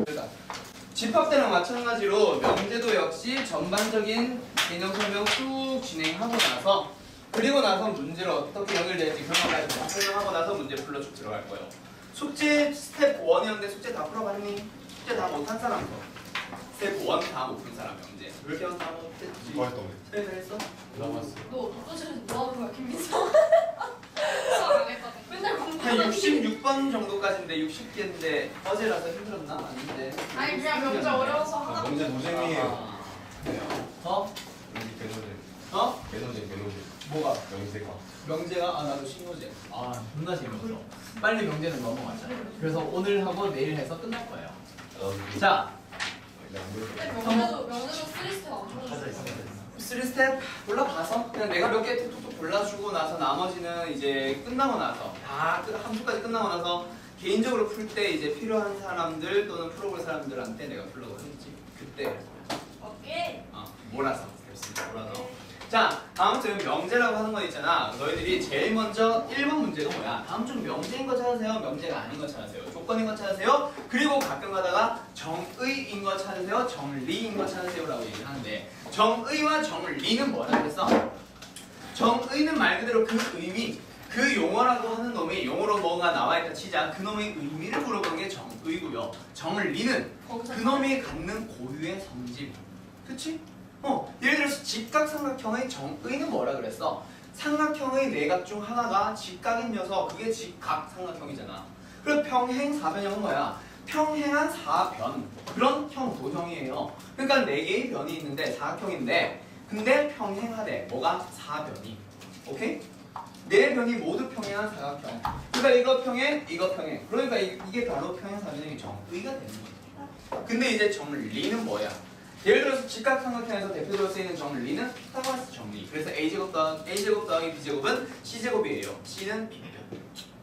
그러니까 집합 때랑 마찬가지로 명제도 역시 전반적인 개념 설명 쭉 진행하고 나서 그리고 나서 문제를 어떻게 연결될지 그런 것까지 다 설명하고 나서 문제 풀러 쭉 들어갈 거예요. 숙제 스텝 1이었는데 숙제 다 풀어봤니? 숙제 다 못한 사람 스텝 1 다 못 푼 사람 명제 몇 개만 다 못했지? 뭐 했던 네, 했어? 남았어. 너 독서실에서 뭐 하는 거야, 김민서? 수업 안 했거든. 맨날 한 공부하는 66번 정도까지인데 60개인데 어제라서 힘들었나? 아닌데 아니, 그냥 명제 어려워서 하다 명제 노잼이에요. 어? 여기 개노잼. 어? 개노잼. 뭐가? 명제가. 명제가? 아 나도 신호제 존나 재밌어 빨리 명제는 넘어가자 그래서 오늘 하고 내일 해서 끝날 거예요 자 근데 명제도 3스텝 안 풀어줬어. 3스텝 골라봐서 그냥 내가 몇 개 툭툭 골라주고 나서 나머지는 이제 끝나고 나서 다 함수까지 끝나고 나서 개인적으로 풀 때 이제 필요한 사람들 또는 풀어볼 사람들한테 내가 풀려고 했지 그때 오케이. 몰아서 몰아서 자 아무튼 명제라고 하는 거 있잖아 너희들이 제일 먼저 1번 문제가 뭐야 다음 중 명제인 거 찾으세요 명제가 아닌 거 찾으세요 조건인 거 찾으세요 그리고 가끔 가다가 정의인 거 찾으세요 정리인 거 찾으세요 라고 얘기를 하는데 정의와 정리는 뭐라 그랬어? 정의는 말 그대로 그 의미 그 용어라고 하는 놈이 용어로 뭐가 나와있다 치자 그 놈의 의미를 물어보는 게 정의고요 정리는 그 놈이 갖는 고유의 성질 그치? 예를 들어서 직각삼각형의 정의는 뭐라 그랬어? 삼각형의 내각 중 하나가 직각인 녀석 그게 직각삼각형이잖아 그리고 평행 사변형은 뭐야? 평행한 사변 그런 형 도형이에요 그러니까 4개의 변이 있는데 사각형인데 근데 평행하대 뭐가? 사변이 오케이? 4변이 모두 평행한 사각형 그러니까 이거 평행 이거 평행 그러니까 이게 바로 평행 사변형이 정의가 되는 거죠 근데 이제 정리는 뭐야? 예를 들어서 직각삼각형에서 대표적으로 쓰이는 정리는 피타고라스 정리 그래서 A제곱 더하기 B제곱은 C제곱이에요 C는 B편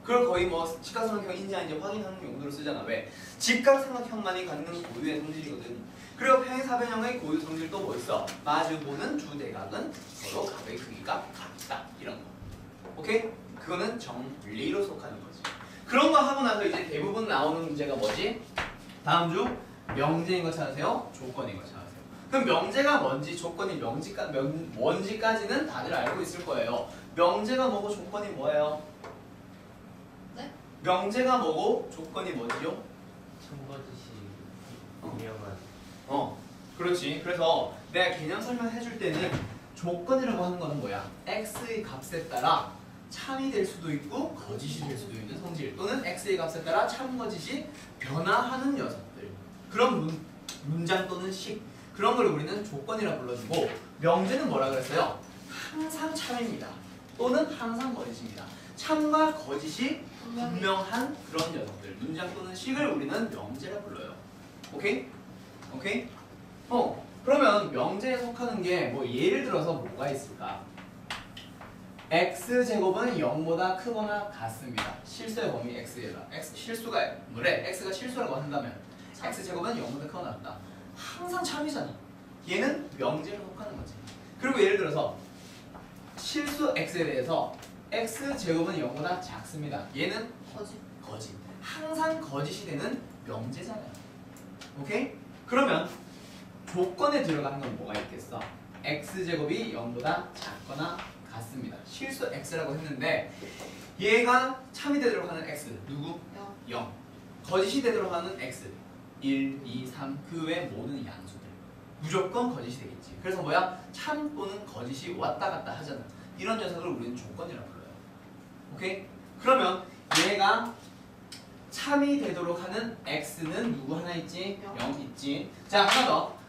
그걸 거의 뭐 직각삼각형인지 아닌지 확인하는 용도로 쓰잖아 왜? 직각삼각형만이 갖는 고유의 성질이거든 그리고 평행사변형의 고유 성질도 뭐 있어? 마주보는 두 대각은 서로 각의 크기가 같다 이런 거 오케이? 그거는 정리로 속하는 거지 그런 거 하고 나서 이제 대부분 나오는 문제가 뭐지? 다음 중 명제인 거 찾으세요 조건인 거 찾으세요 그럼 명제가 뭔지 조건이 뭔지까지는 다들 알고 있을 거예요. 명제가 뭐고 조건이 뭐예요? 네? 명제가 뭐고 조건이 뭐지요? 청거지시 유명한. 그렇지. 그래서 내가 개념 설명해 줄 때는 조건이라고 하는 거는 뭐야? x의 값에 따라 참이 될 수도 있고 거짓이 될 수도 있는 성질 또는 x의 값에 따라 참 거짓이 변화하는 녀석들 그런 문장 또는 식 그런 걸 우리는 조건이라 불러주고 명제는 뭐라 그랬어요? 항상 참입니다. 또는 항상 거짓입니다. 참과 거짓이 분명한 그런 녀석들 문장 또는 식을 우리는 명제라 불러요. 오케이? 오케이? 그러면 명제에 속하는 게 뭐 예를 들어서 뭐가 있을까? x제곱은 0보다 크거나 같습니다. 실수의 범위 x에다 실수가 뭐래? x가 실수라고 한다면 x제곱은 0보다 크거나 같다. 항상 참이잖아. 얘는 명제에 속하는 거지. 그리고 예를 들어서 실수 x에 대해서 x제곱은 0보다 작습니다. 얘는 거짓. 항상 거짓이 되는 명제잖아요. 오케이? 그러면 조건에 들어가는 건 뭐가 있겠어? x제곱이 0보다 작거나 같습니다. 실수 x라고 했는데 얘가 참이 되도록 하는 x 누구? 0. 거짓이 되도록 하는 x 1, 2, 3 그 외 모든 양수들 무조건 거짓이 되겠지. 그래서 뭐야? 참 또는 거짓이 왔다 갔다 하잖아. 이런 녀석을 우리는 조건이라고 불러요. 오케이? 그러면 얘가 참이 되도록 하는 x는 누구 하나 있지? 0 있지. 자 하나 더.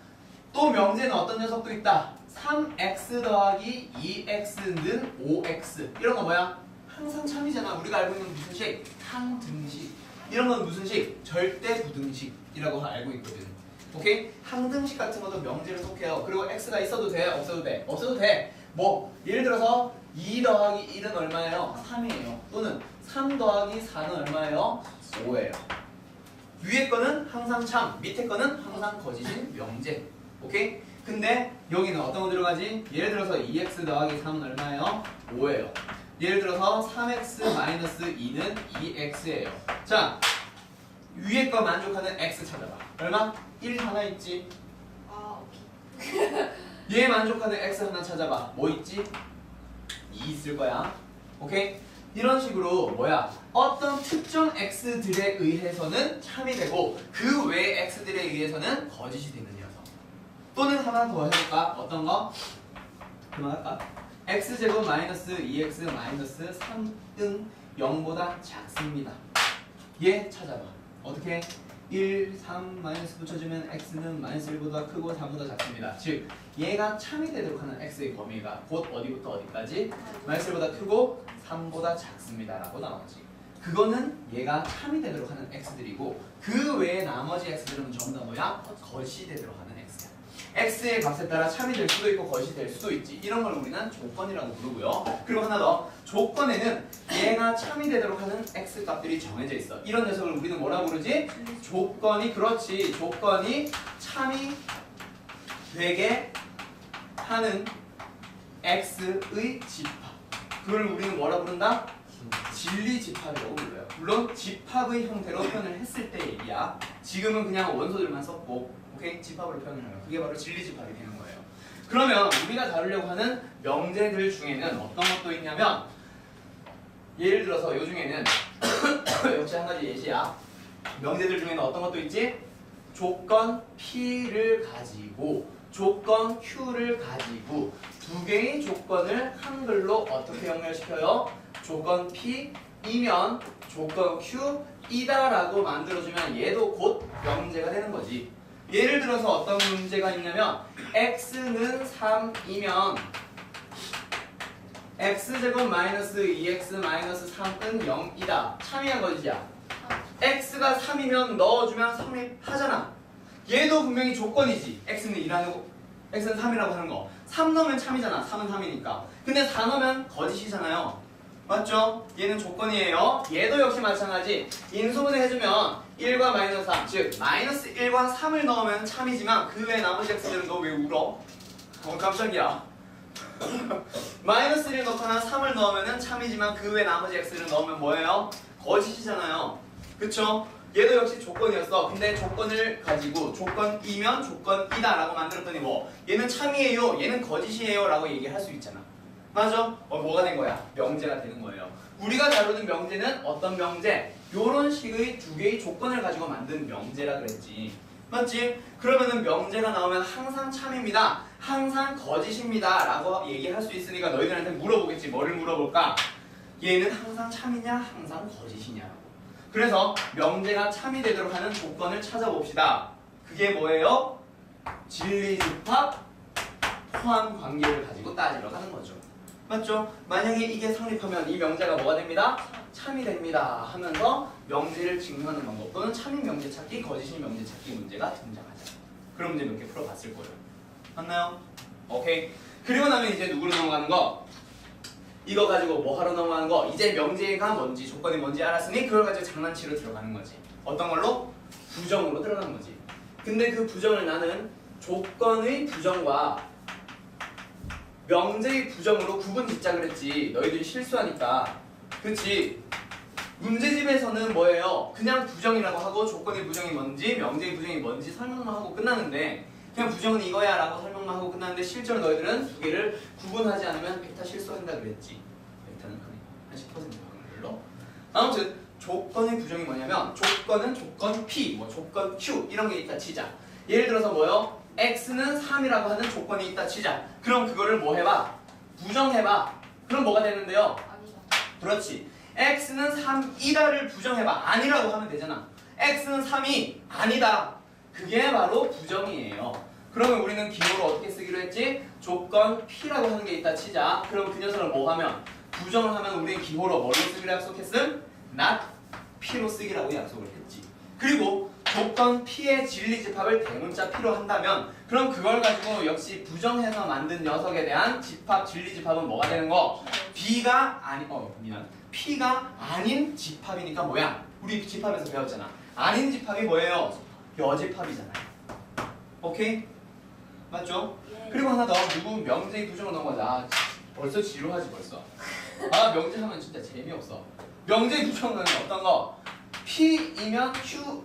또 명제는 어떤 녀석도 있다. 3x 더하기 2x는 5x 이런 거 뭐야? 항상 참이잖아. 우리가 알고 있는 무슨 식? 항등식. 이런 건 무슨 식? 절대 부등식이라고 알고 있거든. 오케이? 항등식 같은 것도 명제를 속해요. 그리고 x가 있어도 돼? 없어도 돼? 없어도 돼. 뭐 예를 들어서 2 더하기 1은 얼마예요? 3이에요. 또는 3 더하기 4는 얼마예요? 5예요. 위에 거는 항상 참, 밑에 거는 항상 거짓인 명제. 오케이? 근데 여기는 어떤 거 들어가지? 예를 들어서 2x 더하기 3은 얼마예요? 5예요. 예를 들어서 3x 마이너스 2는 2x예요. 자, 위에 거 만족하는 x 찾아봐. 얼마? 1 하나 있지. 아 오케이. 얘 만족하는 x 하나 찾아봐. 뭐 있지? 2 있을 거야. 오케이? 이런 식으로 뭐야? 어떤 특정 x들에 의해서는 참이 되고 그 외 x들에 의해서는 거짓이 되는 녀석. 또는 하나 더 해볼까? 어떤 거? 그만할까? x제곱 마이너스 2x 마이너스 3은 0보다 작습니다. 얘 찾아봐. 어떻게? 1, 3 마이너스 붙여주면 x는 마이너스 1보다 크고 3보다 작습니다. 즉 얘가 참이 되도록 하는 x의 범위가 곧 어디부터 어디까지? 마이너스 1보다 크고 3보다 작습니다 라고 나오지. 그거는 얘가 참이 되도록 하는 x들이고 그 외에 나머지 x들은 전부 다 뭐야? 거짓이 되도록 하는 x야. x의 값에 따라 참이 될 수도 있고 거짓이 될 수도 있지. 이런 걸 우리는 조건이라고 부르고요. 그리고 하나 더. 조건에는 얘가 참이 되도록 하는 x 값들이 정해져 있어. 이런 녀석을 우리는 뭐라고 부르지? 조건이, 그렇지. 조건이 참이 되게 하는 x의 집합. 그걸 우리는 뭐라고 부른다? 진리 집합이라고 불러요. 물론 집합의 형태로 표현을 했을 때 얘기야. 지금은 그냥 원소들만 썼고, 오케이? 집합으로 표현을 해요. 그게 바로 진리 집합이 되는 거예요. 그러면 우리가 다루려고 하는 명제들 중에는 어떤 것도 있냐면, 예를 들어서 요 중에는 역시 한 가지 예시야. 명제들 중에는 어떤 것도 있지? 조건 P를 가지고 조건 Q를 가지고 두 개의 조건을 한글로 어떻게 연결시켜요? 조건 P이면 조건 Q이다라고 만들어주면 얘도 곧 명제가 되는 거지. 예를 들어서 어떤 문제가 있냐면 x는 3이면 x제곱 마이너스 2x 마이너스 3은 0이다. 참이한 거지야. x가 3이면 넣어주면 성립하잖아. 얘도 분명히 조건이지. x는 2라는 x는 3이라고 하는 거. 3 넣으면 참이잖아. 3은 3이니까. 근데 4 넣으면 거짓이잖아요. 맞죠? 얘는 조건이에요. 얘도 역시 마찬가지. 인수분해 해주면 1과 마이너스 3, 즉 마이너스 1과 3을 넣으면 참이지만 그 외 나머지 x들은 너 왜 울어? 깜짝이야. 마이너스 1을 넣거나 3을 넣으면 참이지만 그 외 나머지 x를 넣으면 뭐예요? 거짓이잖아요. 그쵸? 얘도 역시 조건이었어. 근데 조건을 가지고 조건이면 조건이다 라고 만들었더니 뭐 얘는 참이에요, 얘는 거짓이에요 라고 얘기할 수 있잖아. 맞아? 뭐가 된 거야? 명제가 되는 거예요. 우리가 다루는 명제는 어떤 명제? 요런 식의 두 개의 조건을 가지고 만든 명제라 그랬지. 맞지? 그러면은 명제가 나오면 항상 참입니다, 항상 거짓입니다 라고 얘기할 수 있으니까 너희들한테 물어보겠지. 뭐를 물어볼까? 얘는 항상 참이냐 항상 거짓이냐라고. 그래서 명제가 참이 되도록 하는 조건을 찾아봅시다. 그게 뭐예요? 진리집합 포함 관계를 가지고 따지러 가는 거죠. 맞죠? 만약에 이게 성립하면 이 명제가 뭐가 됩니다? 참이 됩니다 하면서 명제를 증명하는 방법 또는 참인 명제 찾기, 거짓인 명제 찾기 문제가 등장하죠. 그런 문제 몇 개 풀어봤을 거예요. 맞나요? 오케이. 그리고 나면 이제 누구로 넘어가는 거? 이거 가지고 뭐 하러 넘어가는 거? 이제 명제가 뭔지 조건이 뭔지 알았으니 그걸 가지고 장난치러 들어가는 거지. 어떤 걸로? 부정으로 들어가는 거지. 근데 그 부정을 나는 조건의 부정과 명제의 부정으로 구분 짓자 그랬지. 너희들이 실수하니까. 그치? 문제집에서는 뭐예요? 그냥 부정이라고 하고 조건의 부정이 뭔지 명제의 부정이 뭔지 설명만 하고 끝나는데 그냥 부정은 이거야 라고 설명만 하고 끝나는데 실제로 너희들은 두 개를 구분하지 않으면 베타 실수한다 그랬지. 베타는 한 10% 확률로. 아무튼 조건의 부정이 뭐냐면 조건은 조건 P, 뭐 조건 Q 이런 게 있다 치자. 예를 들어서 뭐요? x는 3이라고 하는 조건이 있다 치자. 그럼 그거를 뭐 해봐? 부정해봐. 그럼 뭐가 되는데요? 아니다. 그렇지. x는 3이다를 부정해봐. 아니라고 하면 되잖아. x는 3이 아니다. 그게 바로 부정이에요. 그러면 우리는 기호로 어떻게 쓰기로 했지? 조건 P라고 하는 게 있다 치자. 그럼 그 녀석을 뭐 하면? 부정을 하면 우리는 기호로 뭘로 쓰기로 약속했음? not P로 쓰기라고 약속을 했지. 그리고 조건 P의 진리집합을 대문자 P로 한다면 그럼 그걸 가지고 역시 부정해서 만든 녀석에 대한 집합, 진리집합은 뭐가 되는 거? B가 아니, P가 아닌 집합이니까 뭐야? 우리 집합에서 배웠잖아. 아닌 집합이 뭐예요? 여집합이잖아요. 오케이? 맞죠? 예. 그리고 하나 더. 누구 명제의 부정을 넘어가자. 아, 벌써 지루하지 벌써. 아 명제 하면 진짜 재미없어. 명제의 부정은 어떤 거? P이면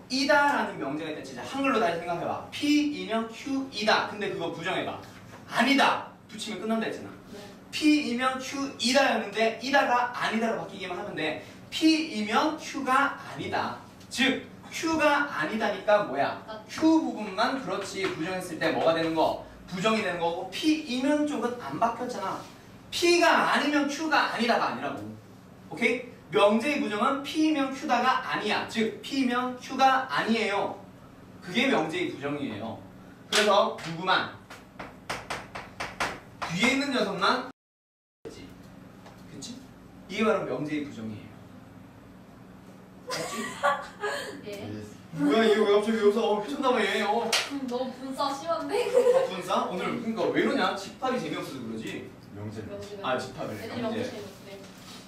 Q이다라는 명제가 있다. 진짜 한글로 다시 생각해봐. P이면 Q이다. 근데 그거 부정해봐. 아니다. 붙이면 끝난다 했잖아. 네. P이면 Q이다였는데 이다가 아니다로 바뀌기만 하면 돼. P이면 Q가 아니다. 즉 Q가 아니다니까 뭐야? Q 부분만 그렇지 부정했을 때 뭐가 되는 거? 부정이 되는 거고 P이면 쪽은 안 바뀌었잖아. P가 아니면 Q가 아니다가 아니라고. 오케이? 명제의 부정은 P이면 Q다가 아니야. 즉 P이면 Q가 아니에요. 그게 명제의 부정이에요. 그래서 누구만 뒤에 있는 녀석만 그치? 그치? 이게 바로 명제의 부정이에요. 맞지? 예. 뭐야 이게 왜 갑자기 여기서 미쳤나봐 얘. 너무 분싸 심한데? 분싸? 오늘 그러니까 왜 이러냐? 집합이 재미없어서 그러지. 명제. 아 집합을. 애들이 너무 이제 재밌네.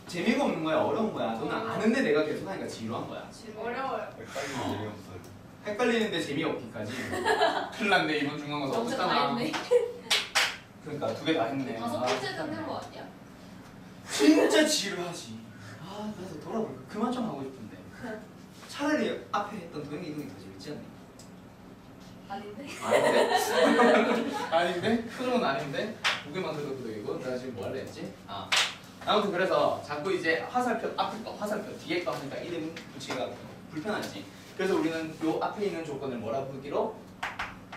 재미가 없는 거야, 어려운 거야. 너는 아는데 내가 계속 하니까 지루한 거야. 어려워요. 빨리 재미없어요. 헷갈리는데 재미없기까지. 큰일 났네 이번 중간고사 영재 다 없잖아. 했네. 그러니까 두 개 다 했네. 다섯 번째 듣는 거 아니야? 진짜 지루하지. 아 그래서 돌아볼까? 그만 좀 하고 싶은데. 차라리 앞에 했던 도형 이동이 더 재밌지 않니? 아닌데? 아닌데? 아닌데? 표정은 아닌데? 무게만 들어도 도형이고 내가 지금 뭐 할래 했지? 아무튼 그래서 자꾸 이제 화살표 앞에 거, 화살표 뒤에 거 하니까 이름 붙이기가 불편하지. 그래서 우리는 요 앞에 있는 조건을 뭐라 부르기로?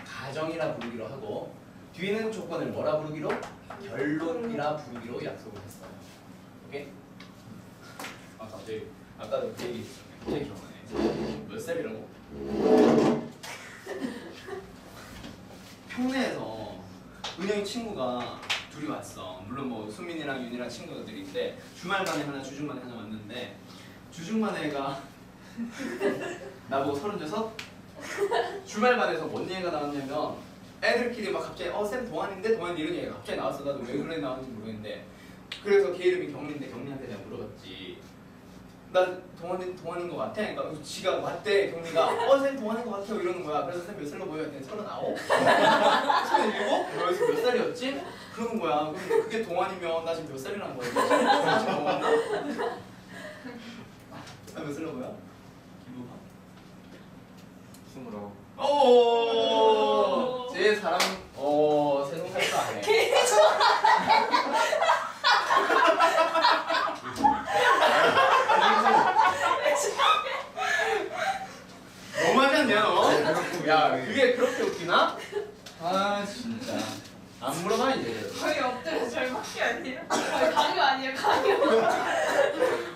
가정이라 부르기로 하고 뒤에 있는 조건을 뭐라 부르기로? 결론이라 부르기로 약속을 했어요. 오케이? 갑자기 아까도 그 얘기 굉장히 기억나네. 몇 살이라고? 평내에서 은영이 친구가 둘이 왔어. 물론 뭐 수민이랑 윤이랑 친구들인데 주말반에 하나 주중반에 하나 왔는데 주중반 애가 나보고 36? 주말반에서 뭔 얘기가 나왔냐면 애들끼리 막 갑자기 쌤 동안인데 동안 이런 얘기가 갑자기 나왔어. 나도 왜 그래 나왔는지 모르겠는데 그래서 걔 이름이 경리인데 경리한테 내가 물어봤지. 나 동안인 것 같아. 그러니까 지가 왔대. 경리가 쌤 동안인 것 같아요 이러는 거야. 그래서 쌤 몇 살로 보여? 했더니 39? 37? 너에서 몇 살이었지? 그러는 거야. 근데 그게 동안이면 나 지금 몇 살이라는 거야? 나 지금 동안이야? 몇 살로 보여? 기부가? 29. 오, 제 사람 세종 살도 안 해. 너무하지 않냐 너? 야 그게 그렇게 웃기나? 아 진짜 안 물어봐 이제. 거의 엎드려 절맞기 아니에요? 거의 강요 아니에요 강요?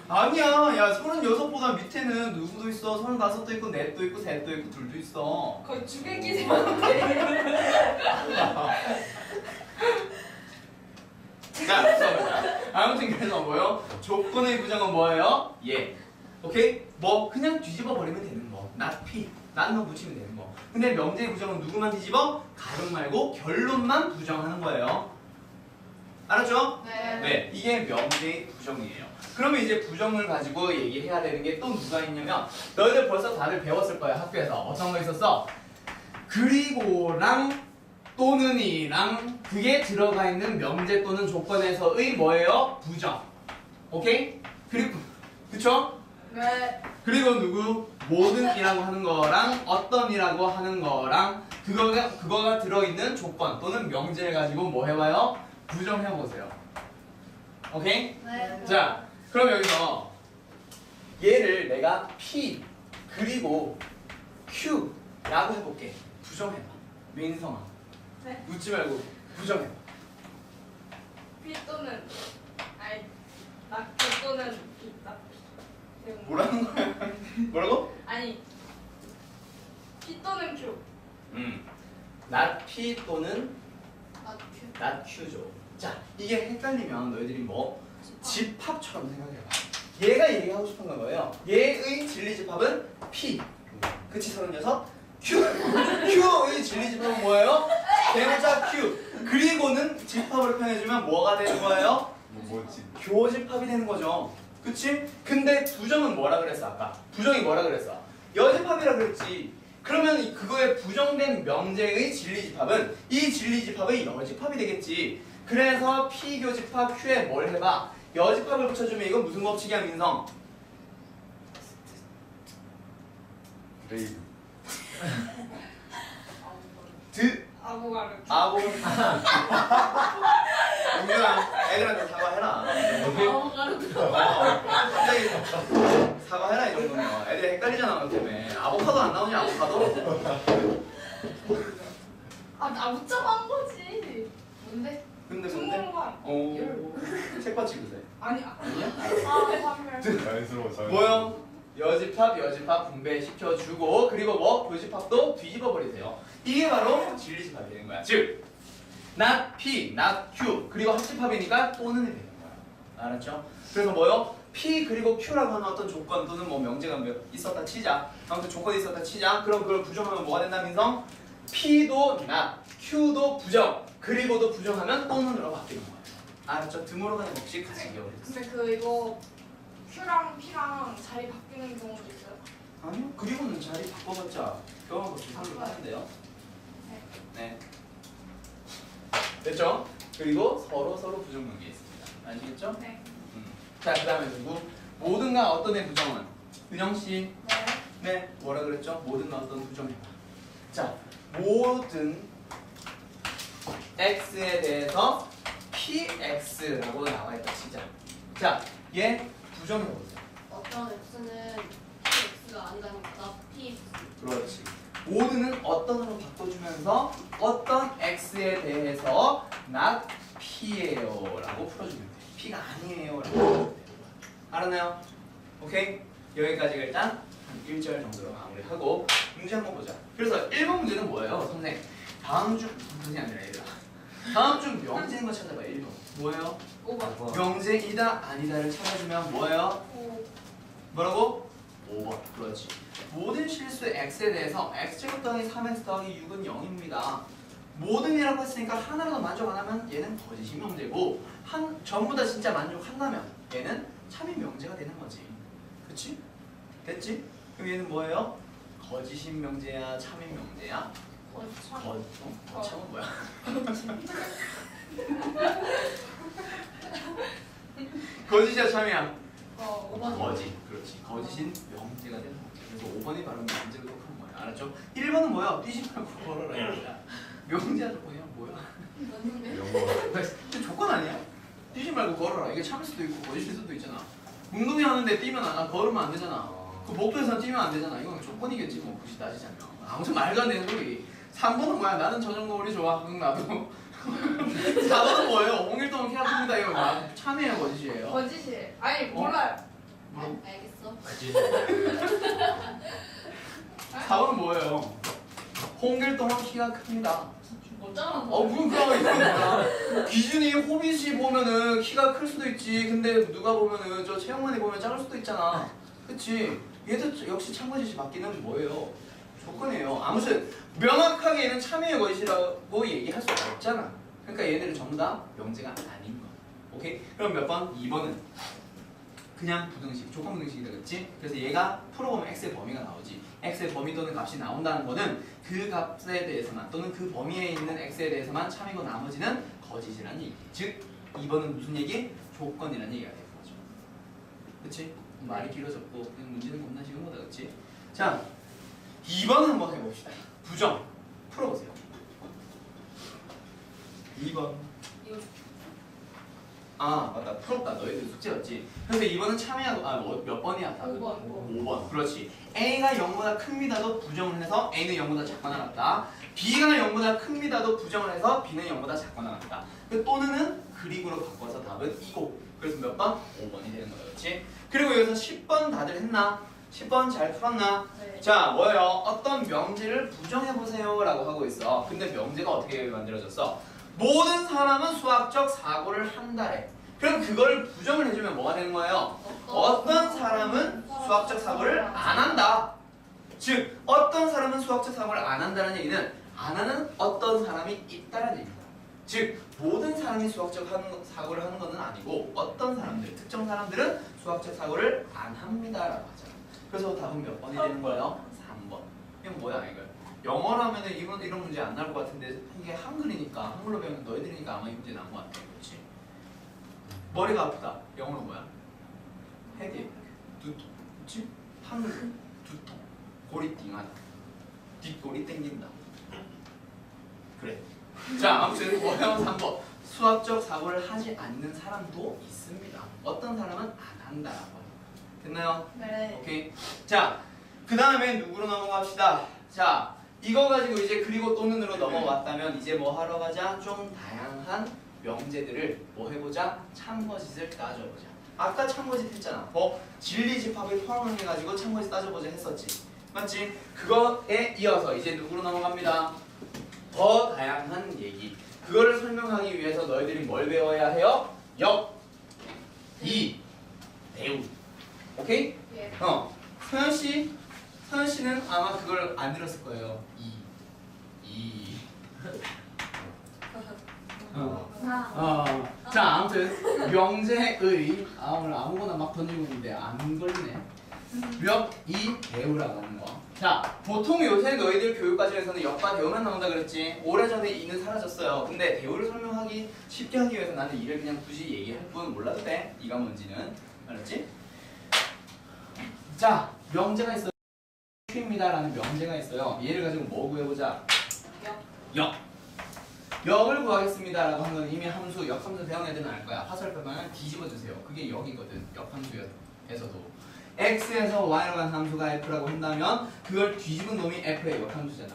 아니야 야 36보다 밑에는 누구도 있어. 35도 있고 넷도 있고 셋도 있고 둘도 있어. 거의 주객기세한데. 자 써보자. 아무튼 그래서 뭐요? 조건의 부정은 뭐예요? 예. 오케이? 뭐 그냥 뒤집어 버리면 되는 거. not P. not만 붙이면 되는 거. 근데 명제의 부정은 누구만 뒤집어? 가령 말고 결론만 부정하는 거예요. 알았죠? 네. 네, 이게 명제의 부정이에요. 그러면 이제 부정을 가지고 얘기해야 되는 게 또 누가 있냐면 너희들 벌써 다들 배웠을 거야 학교에서. 어떤 거 있었어? 그리고랑 또는이랑 그게 들어가 있는 명제 또는 조건에서의 뭐예요? 부정. 오케이? 그리고 그쵸? 네. 그리고 누구? 모든이라고 하는 거랑 어떤이라고 하는 거랑 그거가 들어있는 조건 또는 명제를 가지고 뭐 해봐요? 부정해보세요. 오케이? 네. 자, 그럼 여기서 얘를 내가 P 그리고 Q라고 해볼게. 부정해봐. 민성아. 네. 웃지 말고 부정해봐. P 또는 아니 낙P 또는 낙P. 뭐라는 거야? 뭐라고? 아니 P 또는 Q. not P 또는 낙Q. not Q죠. 자, 이게 헷갈리면 너희들이 뭐 집합처럼 생각해봐. 얘가 얘기하고 싶은 건 거예요. 얘의 진리집합은 P. 그치 36? Q의 진리집합은 뭐예요? 대문자 Q. 그리고는 집합으로 표현해주면 뭐가 되는 거예요? 뭐지? 교집합이 되는 거죠. 그치? 근데 부정은 뭐라 그랬어 아까? 부정이 뭐라 그랬어? 여집합이라 그랬지. 그러면 그거에 부정된 명제의 진리집합은 이 진리집합의 여집합이 되겠지. 그래서 P교집합 Q에 뭘 해봐? 여집합을 붙여주면 이건 무슨 법칙이야 민성? 레이브. 아고가르. 아고. 은근아 애들한테 사과해라. 아고가르. 갑자기 사과해라 이 정도면 애들 헷갈리잖아 너 때문에. 아보카도 안 나오냐 아보카도? 나 웃자고 한 거지. 뭔데? 근데 중공관. 책받 찍으세요. 아니야. 아니야? 반면. 자연스러워. 뭐요? 여집합 분배시켜주고 그리고 뭐 교집합도 뒤집어 버리세요. 이게 바로 진리집합이 되는 거야. 즉 not P, not Q 그리고 합집합이니까 또는이 되는 거야. 알았죠? 그래서 뭐요? P 그리고 Q라고 하는 어떤 조건 또는 뭐 명제가 있었다 치자. 아무튼 조건이 있었다 치자. 그럼 그걸 부정하면 뭐가 된다 민성? P도 not, Q도 부정 그리고도 부정하면 또는으로 바뀌는 거야. 알았죠? 등으로 가는 법칙 같이 기억해주세요. 근데 이거 Q랑 P랑 자리 바뀌는 경우도 있어요? 아니요. 그리고는 자리 바꿔봤자 교환법칙 상을 하는데요. 네. 됐죠? 그리고 서로 부정관계 있습니다. 아시겠죠? 네. 자, 그 다음에 누구? 모든가 어떤의 부정은? 은영씨. 네. 네. 뭐라 그랬죠? 모든가 어떤 부정해봐. 자, 모든 x에 대해서 px라고 나와있다 치자. 자, 얘 부정해보세요. 어떤 x는 px가 아니라는 거다. px. 그렇지. 모든은 어떤으로 바꿔주면서 어떤 x에 대해서 not p예요 라고 풀어주면 돼. p가 아니에요 라고 풀어주면 돼. 알았나요? 오케이? 여기까지가 일단 한 1절 정도로 마무리하고 문제 한번 보자. 그래서 1번 문제는 뭐예요? 선생님 다음 주 선생님 아니라 얘들아 다음 주 명제인 거 찾아봐. 1번 뭐예요? 5번. 명제이다 아니다를 찾아주면 뭐예요? 5. 뭐라고? 5번. 그렇지. 모든 실수 x에 대해서 x제곱 더하기 3x 더하기 6은 0입니다. 모든이라고 했으니까 하나라도 만족 안 하면 얘는 거짓인 명제고 전부 다 진짜 만족한다면 얘는 참인 명제가 되는 거지. 그치? 됐지? 그럼 얘는 뭐예요? 거짓인 명제야? 참인 명제야? 참은 뭐야? 거짓이야 참이야? 5번. 거짓. 그렇지. 거짓인 명제가 되는 거지. 그래서 5번이 바로 명제로 속하는 거야. 알았죠? 1번은 뭐야? 뛰지 말고 걸어라. 이거야. 명제야 조건이야? 뭐야? 맞는데? 근데 조건 아니야? 뛰지 말고 걸어라. 이게 참을 수도 있고 거짓일 수도 있잖아. 몽둥이 하는데 뛰면 걸으면 안 되잖아. 그 목도에서 뛰면 안 되잖아. 이건 조건이겠지 뭐 굳이 따지자면. 아무튼 말도 안 되는 소리. 3번은 뭐야? 나는 저녁 머리 좋아. 응 나도. 4번은 뭐예요? 홍일동은 키가 큽니다. 이거 참이에요 거짓이에요? 거짓이에요. 아니 몰라요. 뭐? 알겠어. 4번은 뭐예요? 홍길동은 키가 큽니다. 뭐잖아. 무슨 그런 있습니다. 기준이 호빗이 보면은 키가 클 수도 있지. 근데 누가 보면은 저 채영만이 보면 작을 수도 있잖아. 그치? 얘도 역시 참거짓이 맞기는 뭐예요? 조건이에요. 아무튼 명확하게 얘는 참여의 것이라고 얘기할 수 없잖아. 그러니까 얘네는 전부 다 명제가 아닌 거. 오케이? 그럼 몇 번? 2번은 그냥 부등식, 조건 부등식이다, 그렇지? 그래서 얘가 풀어보면 x의 범위가 나오지. x의 범위 또는 값이 나온다는 거는 그 값에 대해서만 또는 그 범위에 있는 x에 대해서만 참이고 나머지는 거짓이라는 얘기. 즉 2번은 무슨 얘기? 조건이라는 얘기가 되는 거죠. 그렇지? 말이 길어졌고 그냥 문제는 겁나 쉬운 거다, 그렇지? 자, 2번 한번 해봅시다. 부정 풀어보세요. 2번. 이거 아 맞다, 풀었다. 너희들 숙제였지. 그래서 2번은 참여하고 몇 번이야? 답은? 5번. 5번. 그렇지. A가 0보다 큽니다도 부정을 해서 A는 0보다 작거나 같다. B가 0보다 큽니다도 부정을 해서 B는 0보다 작거나 같다. 그 또는은 그리고로 바꿔서 답은 이고. 그래서 몇 번? 5번이 되는 거였지. 그리고 여기서 10번 다들 했나? 10번 잘 풀었나? 네. 자, 뭐예요? 어떤 명제를 부정해보세요 라고 하고 있어. 근데 명제가 어떻게 만들어졌어? 모든 사람은 수학적 사고를 한다래. 그럼 그걸 부정을 해주면 뭐가 되는 거예요? 어떤 사람은 수학적 사고를 안 한다. 즉, 어떤 사람은 수학적 사고를 안 한다는 얘기는 안 하는 어떤 사람이 있다는 얘기입니다. 즉, 모든 사람이 수학적 사고를 하는 것은 아니고 어떤 사람들, 특정 사람들은 수학적 사고를 안 합니다라고 하잖아. 그래서 답은 몇 번이 되는 거예요? 3번. 이건 뭐야 이거? 영어로 하면은 이런 문제 안 나올 것 같은데 이게 한글이니까 한글로 배우면 너희들이니까 아마 이 문제 나온 것 같아. 그렇지? 머리가 아프다. 영어로 뭐야? 헤드, 두통. 그렇지? 한글 두통. 앞골이 띵하다. 뒷골이 땡긴다. 그래. 자, 아무튼 뭐예요? 3번. 수학적 사고를 하지 않는 사람도 있습니다. 어떤 사람은 안 한다라고. 됐나요? 네. 오케이. 자, 그 다음에 누구로 넘어갑시다. 자, 이거 가지고 이제 그리고 또는으로 넘어왔다면 이제 뭐 하러 가자? 좀 다양한 명제들을 뭐 해보자? 참거짓을 따져보자. 아까 참거짓 했잖아. 진리집합을 포함해가지고 참거짓 따져보자 했었지. 맞지? 그거에 이어서 이제 누구로 넘어갑니다. 더 다양한 얘기. 그거를 설명하기 위해서 너희들이 뭘 배워야 해요? 역, 이, 대우. 오케이? 예. 서현 씨는 아마 그걸 안 들었을 거예요. 이. 자, 아무튼 명제의 오늘 아무거나 막 던지고 있는데 안 걸리네. 역, 이, 대우라고 하는 거. 자, 보통 요새 너희들 교육과정에서는 역과 대우만 나온다 그랬지. 오래전에 이는 사라졌어요. 근데 대우를 설명하기 쉽게 하기 위해서 나는 이를 그냥 굳이 얘기할 뿐 몰라도 돼. 이가 뭔지는. 알았지? 자, 명제가 있어요. Q입니다라는 명제가 있어요. 얘를 가지고 뭐 구해보자. 역. 역을 구하겠습니다라고 하는 건 이미 함수, 역함수 배운 애들은 알 거야. 화살표만 뒤집어 주세요. 그게 역이거든. 역함수에서도. x에서 y로 간 함수가 f라고 한다면 그걸 뒤집은 놈이 f의 역함수잖아.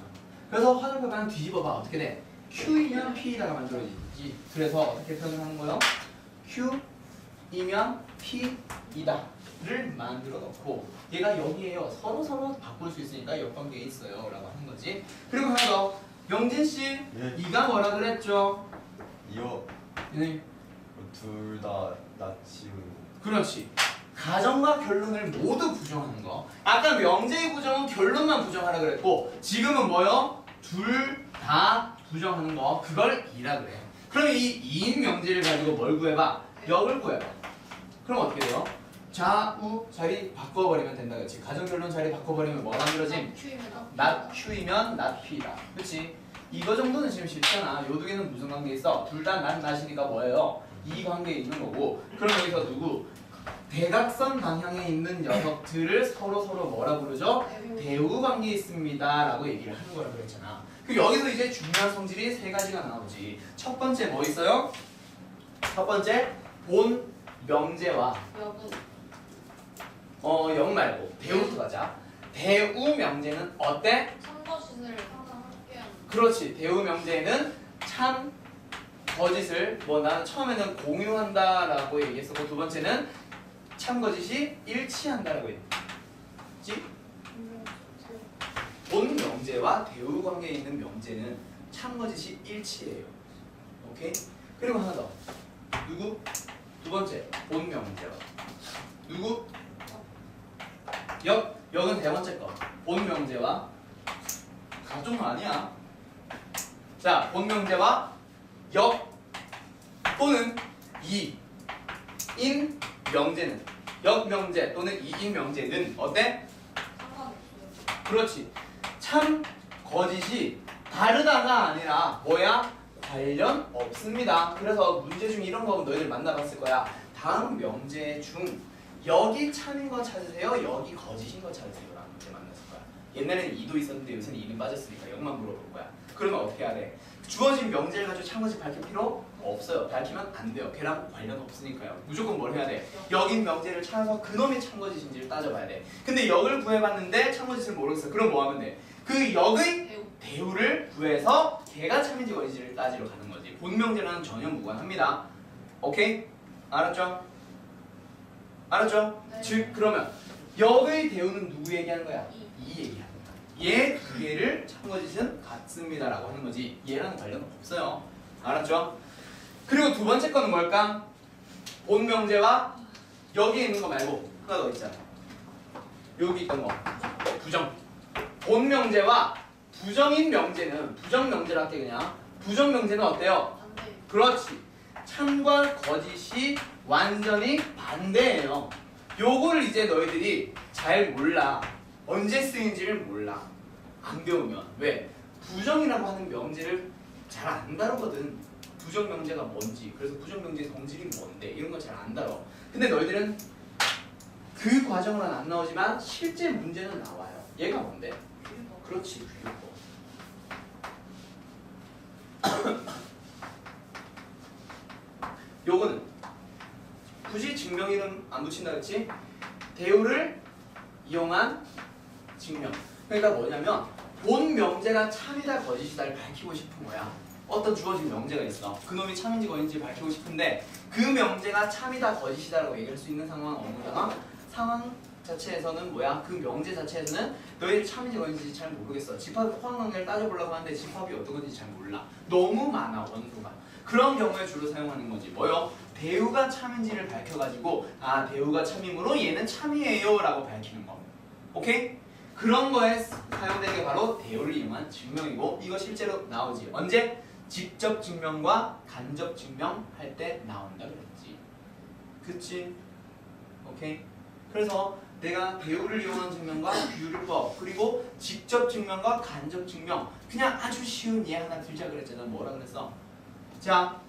그래서 화살표만 뒤집어봐. 어떻게 돼? q이면 p이다가 만들어지지. 그래서 어떻게 표현을 하는 거예요? q이면 p이다를 만들어 놓고 얘가 여기에요. 서로 바꿀 수 있으니까 역관계에 있어요 라고 하는 거지. 그리고 하나 더. 영진씨, 예. 이가 뭐라 그랬죠? 이어 네. 둘 다 낫지요. 그렇지. 가정과 결론을 모두 부정하는 거. 아까 명제의 부정은 결론만 부정하라 그랬고 지금은 뭐요? 둘 다 부정하는 거. 그걸 이라 그래. 그러면 이 이인 명제를 가지고 뭘 구해봐? 역을 구해봐. 그럼 어떻게 돼요? 좌우 자리 바꿔버리면 된다 그렇지. 가정 결론 자리 바꿔버리면 뭐 만들어짐? not Q이면 not P다. 그렇지? 이거 정도는 지금 쉽잖아. 요 두 개는 무슨 관계 있어? 둘 다 not not이니까 뭐예요? 이 관계에 있는 거고. 그럼 여기서 누구? 대각선 방향에 있는 녀석들을 서로 뭐라 부르죠? 대우 관계에 있습니다 라고 얘기를 하는 거라고 그랬잖아. 그 여기서 이제 중요한 성질이 세 가지가 나오지. 첫 번째 뭐 있어요? 첫 번째 본 명제와 역 말고 대우부터 가자. 대우 명제는 어때? 참거짓을 항상 함께 하는. 그렇지. 대우 명제는 참 거짓을 나는 처음에는 공유한다라고 얘기했었고 두 번째는 참 거짓이 일치한다라고 했지. 본 명제와 대우 관계에 있는 명제는 참 거짓이 일치해요. 오케이? 그리고 하나 더. 누구? 두 번째 본 명제와 누구? 역은 세 번째 거. 본 명제와 가정은 아니야. 자, 본 명제와 역 또는 이인 명제는 역 명제 또는 이인 명제는 어때? 상관없어요. 그렇지. 참 거짓이 다르다가 아니라 뭐야? 관련 없습니다. 그래서 문제 중 이런 거 너희들 만나봤을 거야. 다음 명제 중 여기 참인 거 찾으세요. 여기 거짓인 거 찾으세요. 라는 문제 만났을 거야. 옛날에는 이도 있었는데 요새는 이는 빠졌으니까 역만 물어볼 거야. 그러면 어떻게 해야 돼? 주어진 명제를 가지고 참 거짓 밝힐 필요 없어요. 밝히면 안 돼요. 걔랑 관련 없으니까요. 무조건 뭘 해야 돼? 여긴 명제를 찾아서 그놈이 참 거짓인지를 따져봐야 돼. 근데 역을 구해봤는데 참 거짓을 모르겠어. 그럼 뭐 하면 돼? 그 역의 대우를 구해서 걔가 참인지 거짓인지를 따지러 가는 거지. 본 명제랑은 전혀 무관합니다. 오케이? 알았죠? 알았죠? 네. 즉 그러면 역의 대우는 누구 얘기하는 거야? 이 얘기하는 거야. 얘 두 개를 참거짓은 같습니다라고 하는 거지. 얘랑 관련 없어요. 알았죠? 그리고 두 번째 거는 뭘까? 본 명제와 여기에 있는 거 말고 하나 더 있잖아. 여기 있던 거 부정. 본 명제와 부정인 명제는 부정 명제라 할게 그냥. 부정 명제는 어때요? 반대. 그렇지. 참과 거짓이 완전히 반대예요. 요거를 이제 너희들이 잘 몰라. 언제 쓰인지를 몰라. 안 배우면. 왜? 부정이라고 하는 명제를 잘 안 다루거든. 부정 명제가 뭔지, 그래서 부정 명제의 성질이 뭔데 이런 거 잘 안 다뤄. 근데 너희들은 그 과정으로는 안 나오지만 실제 문제는 나와요. 얘가 뭔데? 규율법. 그렇지, 규율법. 요거는 굳이 증명 이름 안 붙인다 그랬지? 대우를 이용한 증명. 그러니까 뭐냐면 본 명제가 참이다 거짓이다를 밝히고 싶은 거야. 어떤 주어진 명제가 있어. 그놈이 참인지 거짓인지 밝히고 싶은데 그 명제가 참이다 거짓이다라고 얘기할 수 있는 상황은 어느 거잖아? 상황 자체에서는 뭐야? 그 명제 자체에서는 너희들 참인지 거짓인지 잘 모르겠어. 집합 포항관계를 따져보려고 하는데 집합이 어떤 건지 잘 몰라. 너무 많아 원소가. 그런 경우에 주로 사용하는 거지. 뭐요? 대우가 참인지를 밝혀가지고 아 대우가 참이므로 얘는 참이에요 라고 밝히는 거. 오케이? 그런 거에 사용되는 게 바로 대우를 이용한 증명이고 이거 실제로 나오지. 언제? 직접 증명과 간접 증명할 때 나온다 그랬지. 그치? 오케이? 그래서 내가 대우를 이용한 증명과 규율법 그리고 직접 증명과 간접 증명 그냥 아주 쉬운 예 하나 들자 그랬잖아. 뭐라 그랬어? 자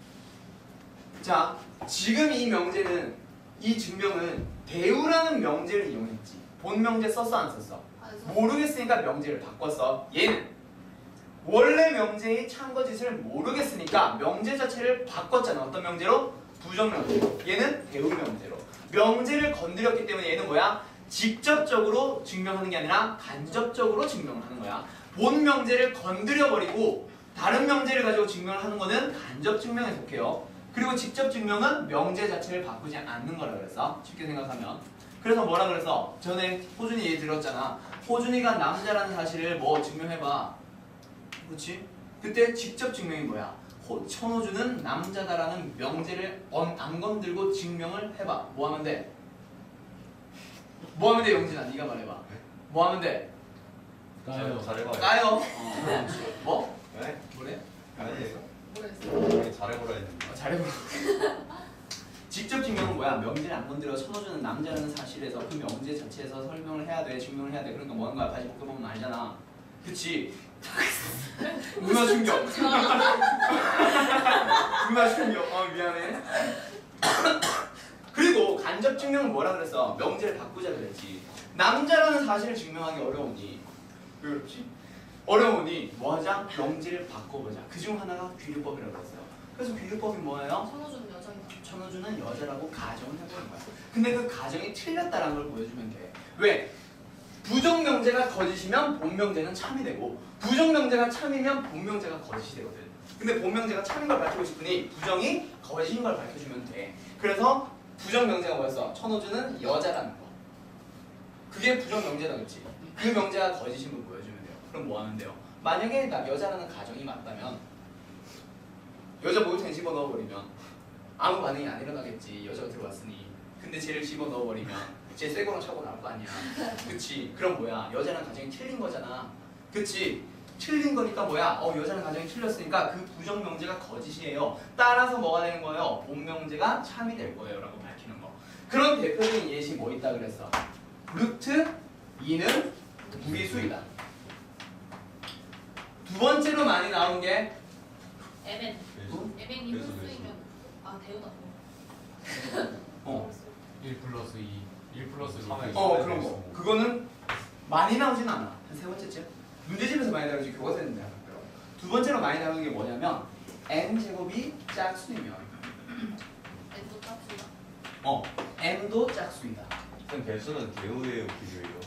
지금 이 명제는 이 증명은 대우라는 명제를 이용했지. 본 명제 썼어 안 썼어? 모르겠으니까 명제를 바꿨어. 얘는 원래 명제의 참거짓을 모르겠으니까 명제 자체를 바꿨잖아. 어떤 명제로? 부정명제로. 얘는 대우 명제로. 명제를 건드렸기 때문에 얘는 뭐야? 직접적으로 증명하는 게 아니라 간접적으로 증명을 하는 거야. 본 명제를 건드려버리고 다른 명제를 가지고 증명을 하는 거는 간접 증명에 속해요. 그리고 직접 증명은 명제 자체를 바꾸지 않는 거라 그랬어. 쉽게 생각하면. 그래서 뭐라 그랬어? 전에 호준이 얘기 들었잖아. 호준이가 남자라는 사실을 뭐 증명해봐. 그렇지? 그때 직접 증명이 뭐야? 천호준은 남자다라는 명제를 안 건들고 증명을 해봐. 뭐 하면 돼? 뭐 하면 돼 영진아? 네가 말해봐. 뭐 하면 돼? 잘해봐요. 까요. 뭐? 네? 뭐래? 아니에요. 모르겠어. 잘해보라 했는데. 잘해보라. 직접 증명은 뭐야? 명제를 안 건드려 천호준은 남자라는 사실에서 그 명제 자체에서 설명을 해야 돼, 증명을 해야 돼. 그러니까 뭐 하는 거야? 바지 벗겨보면 알잖아. 그치? 문화 충격. 문화 충격. 미안해. 그리고 간접 증명은 뭐라 그랬어? 명제를 바꾸자 그랬지. 남자라는 사실을 증명하기 어려우니 왜 그렇지? 어려우니 뭐 하자? 명제를 바꿔보자. 그중 하나가 규율법이라고 했어요. 그래서 규율법이 뭐예요? 천호준 여자이다. 천호준은 여자라고 가정을 해보는 거야. 근데 그 가정이 틀렸다는 걸 보여주면 돼. 왜? 부정명제가 거짓이면 본명제는 참이 되고 부정명제가 참이면 본명제가 거짓이 되거든. 근데 본명제가 참인 걸 밝히고 싶으니 부정이 거짓인 걸 밝혀주면 돼. 그래서 부정명제가 뭐였어? 천호준은 여자라는 거. 그게 부정명제다 그렇지? 그 명제가 거짓인 걸 보여주면 돼요. 그럼 뭐 하면 돼요? 만약에 나 여자라는 가정이 맞다면 여자 목욕탕에 집어넣어버리면 아무 반응이 안 일어나겠지. 여자가 들어왔으니. 근데 쟤를 집어넣어버리면 쟤 쇠고랑 차고 나올 거 아니야. 그치? 그럼 뭐야? 여자랑 가정이 틀린 거잖아. 그치? 틀린 거니까 뭐야? 여자랑 가정이 틀렸으니까 그 부정명제가 거짓이에요. 따라서 뭐가 되는 거예요? 본명제가 참이 될 거예요 라고 밝히는 거. 그런 대표적인 예시 뭐 있다 그랬어? 루트 2는 무리수이다. 두 번째로 많이 나온 게 에벤. 에벤이 그래서 홀수이면 아 대우다. 1 플러스 2, 1 플러스 3. 그런 거. 그거는 많이 나오진 않아. 한 세 번째쯤. 문제집에서 많이 다루지 교과서에 있는데. 두 번째로 많이 나오는 게 뭐냐면 n제곱이 짝수이면 N도 짝수다. n도 짝수이다. 선 배수는 대우예요, 기류예요?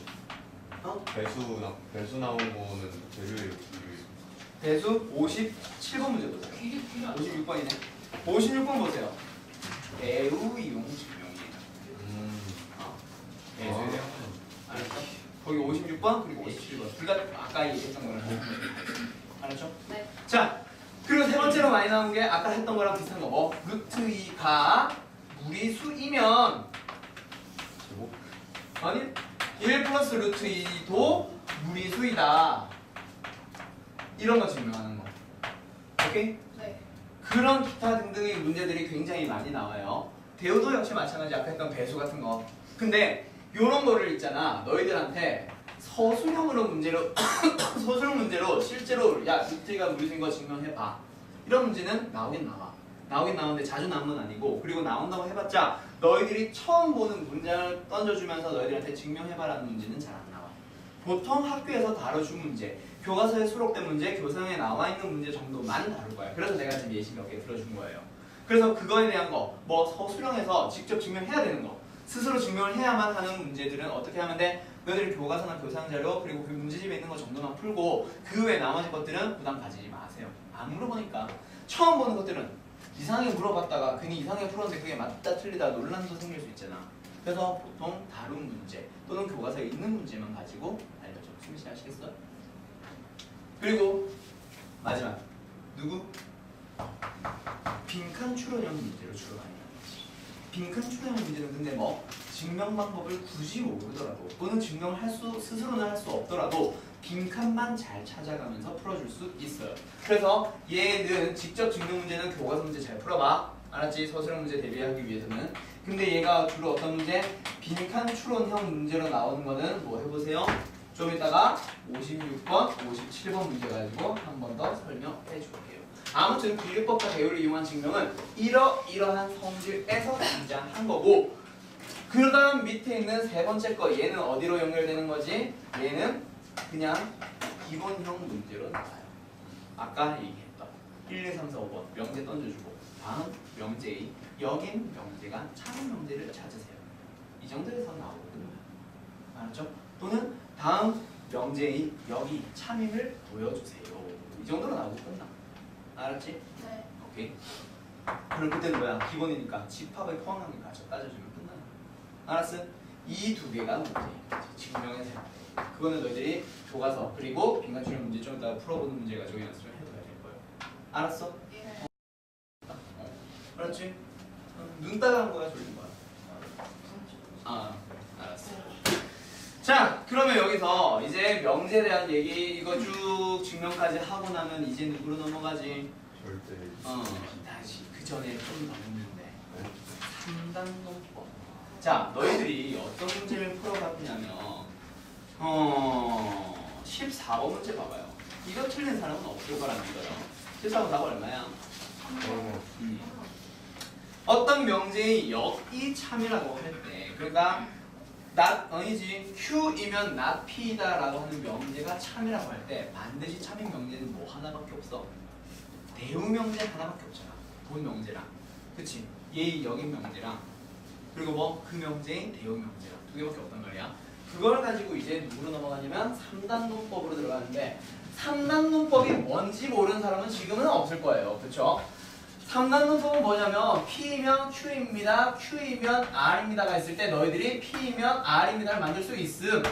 배수 나온 거는 대우예요, 기류예요? 배수 57번 문제 보세요. 규율 56번이네. 56번 보세요. 대우 이용 증명이에요. 배수예요. 알았죠? 거기 56번 그리고 57번 둘 다 아까 얘기했던 거랑 알았죠? 네. 자 그리고 세 번째로 많이 나온 게 아까 했던 거랑 비슷한 거 뭐? 루트 2가 무리수이면 제곱? 아니 1 플러스 루트 2도 무리수이다 이런 거 증명하는 거. 오케이? 네. 그런 기타 등등의 문제들이 굉장히 많이 나와요. 대우도 역시 마찬가지 아까 했던 배수 같은 거. 근데 요런 거를 있잖아. 너희들한테 서술형으로 문제로 서술 문제로 실제로 야 루트가 무리수인 거 증명해봐. 이런 문제는 나오긴 나와. 나오긴 나오는데 자주 나오는 건 아니고 그리고 나온다고 해봤자 너희들이 처음 보는 문제를 던져주면서 너희들한테 증명해봐라는 문제는 잘 안 나와. 보통 학교에서 다뤄준 문제, 교과서에 수록된 문제, 교상에 나와 있는 문제 정도만 다룰 거야. 그래서 내가 지금 예시 몇 개 들어준 거예요. 그래서 그거에 대한 거, 뭐 수령해서 직접 증명해야 되는 거, 스스로 증명을 해야만 하는 문제들은 어떻게 하면 돼? 너희들이 교과서나 교상 자료 그리고 그 문제집에 있는 거 정도만 풀고 그 외 나머지 것들은 부담 가지지 마세요. 안 물어보니까. 처음 보는 것들은 이상하게 물어봤다가 괜히 이상하게 풀었는데 그게 맞다 틀리다 논란도 생길 수 있잖아. 그래서 보통 다룬 문제 또는 교과서에 있는 문제만 가지고 알려줘. 수미 씨 아시겠어? 그리고 마지막 누구? 빈칸 추론형 문제로 주로 많이 나오지. 빈칸 추론형 문제는 근데 뭐 증명 방법을 굳이 모르더라도 또는 증명을 스스로는 할 수 없더라도 빈칸만 잘 찾아가면서 풀어줄 수 있어요. 그래서 얘는 직접 증명 문제는 교과서 문제 잘 풀어봐. 알았지? 서술형 문제 대비하기 위해서는. 근데 얘가 주로 어떤 문제? 빈칸 추론형 문제로 나오는 거는 뭐 해보세요. 좀 이따가 56번, 57번 문제 가지고 한 번 더 설명해 줄게요. 아무튼 비례법과 대우를 이용한 증명은 이러이러한 성질에서 등장한 거고, 그 다음 밑에 있는 세 번째 거 얘는 어디로 연결되는 거지? 얘는 그냥 기본형 문제로 나와요. 아까 얘기했던 1, 2, 3, 4, 5번 명제 던져주고 다음 명제 2 여긴 명제가 참 명제를 찾으세요. 이 정도에서 나오거든요. 알았죠? 또는 다음 명제 2 여기 참임을 보여주세요. 이 정도로 나오고 끝나. 알았지? 네. 오케이. 그럼 그때는 뭐야? 기본이니까 집합을 포함하는 거 따져주면 끝나는 거야. 알았어? 이 두 개가 문제인 거지. 증명의 세 가지. 그거는 너희들이 교과서 그리고 빈칸 추론 문제 좀 이따가 풀어보는 문제 가지고 연습을 해둬야 될 거예요. 알았어? 예. 알았지? 눈 따가운 거야, 졸린 거야? 알았어. 자, 그러면 여기서 이제 명제에 대한 얘기 이거 쭉 증명까지 하고 나면 이제 누구로 넘어가지? 절대. 다시 그 전에 좀 더 있는데 3단 논법. 자, 너희들이 어떤 문제를 풀어봤냐면 14번 문제 봐봐요. 이거 틀린 사람은 없을 거란 믿어요. 14번 답 얼마야? 어떤 명제의 역이 참이라고 할 때, 그러니까 not 아니지 Q이면 not P다라고 하는 명제가 참이라고 할 때 반드시 참인 명제는 뭐 하나밖에 없어. 대우 명제 하나밖에 없잖아. 본 명제랑, 그치? 예의 역인 명제랑 그리고 뭐 그 명제인 대우 명제랑 두 개밖에 없단 말이야. 그걸 가지고 이제 누구로 넘어가냐면 3단 논법으로 들어가는데 3단 논법이 뭔지 모르는 사람은 지금은 없을 거예요. 그쵸? 3단 논법은 뭐냐면 P이면 Q입니다. Q이면 R입니다가 있을 때 너희들이 P이면 R입니다를 만들 수 있음.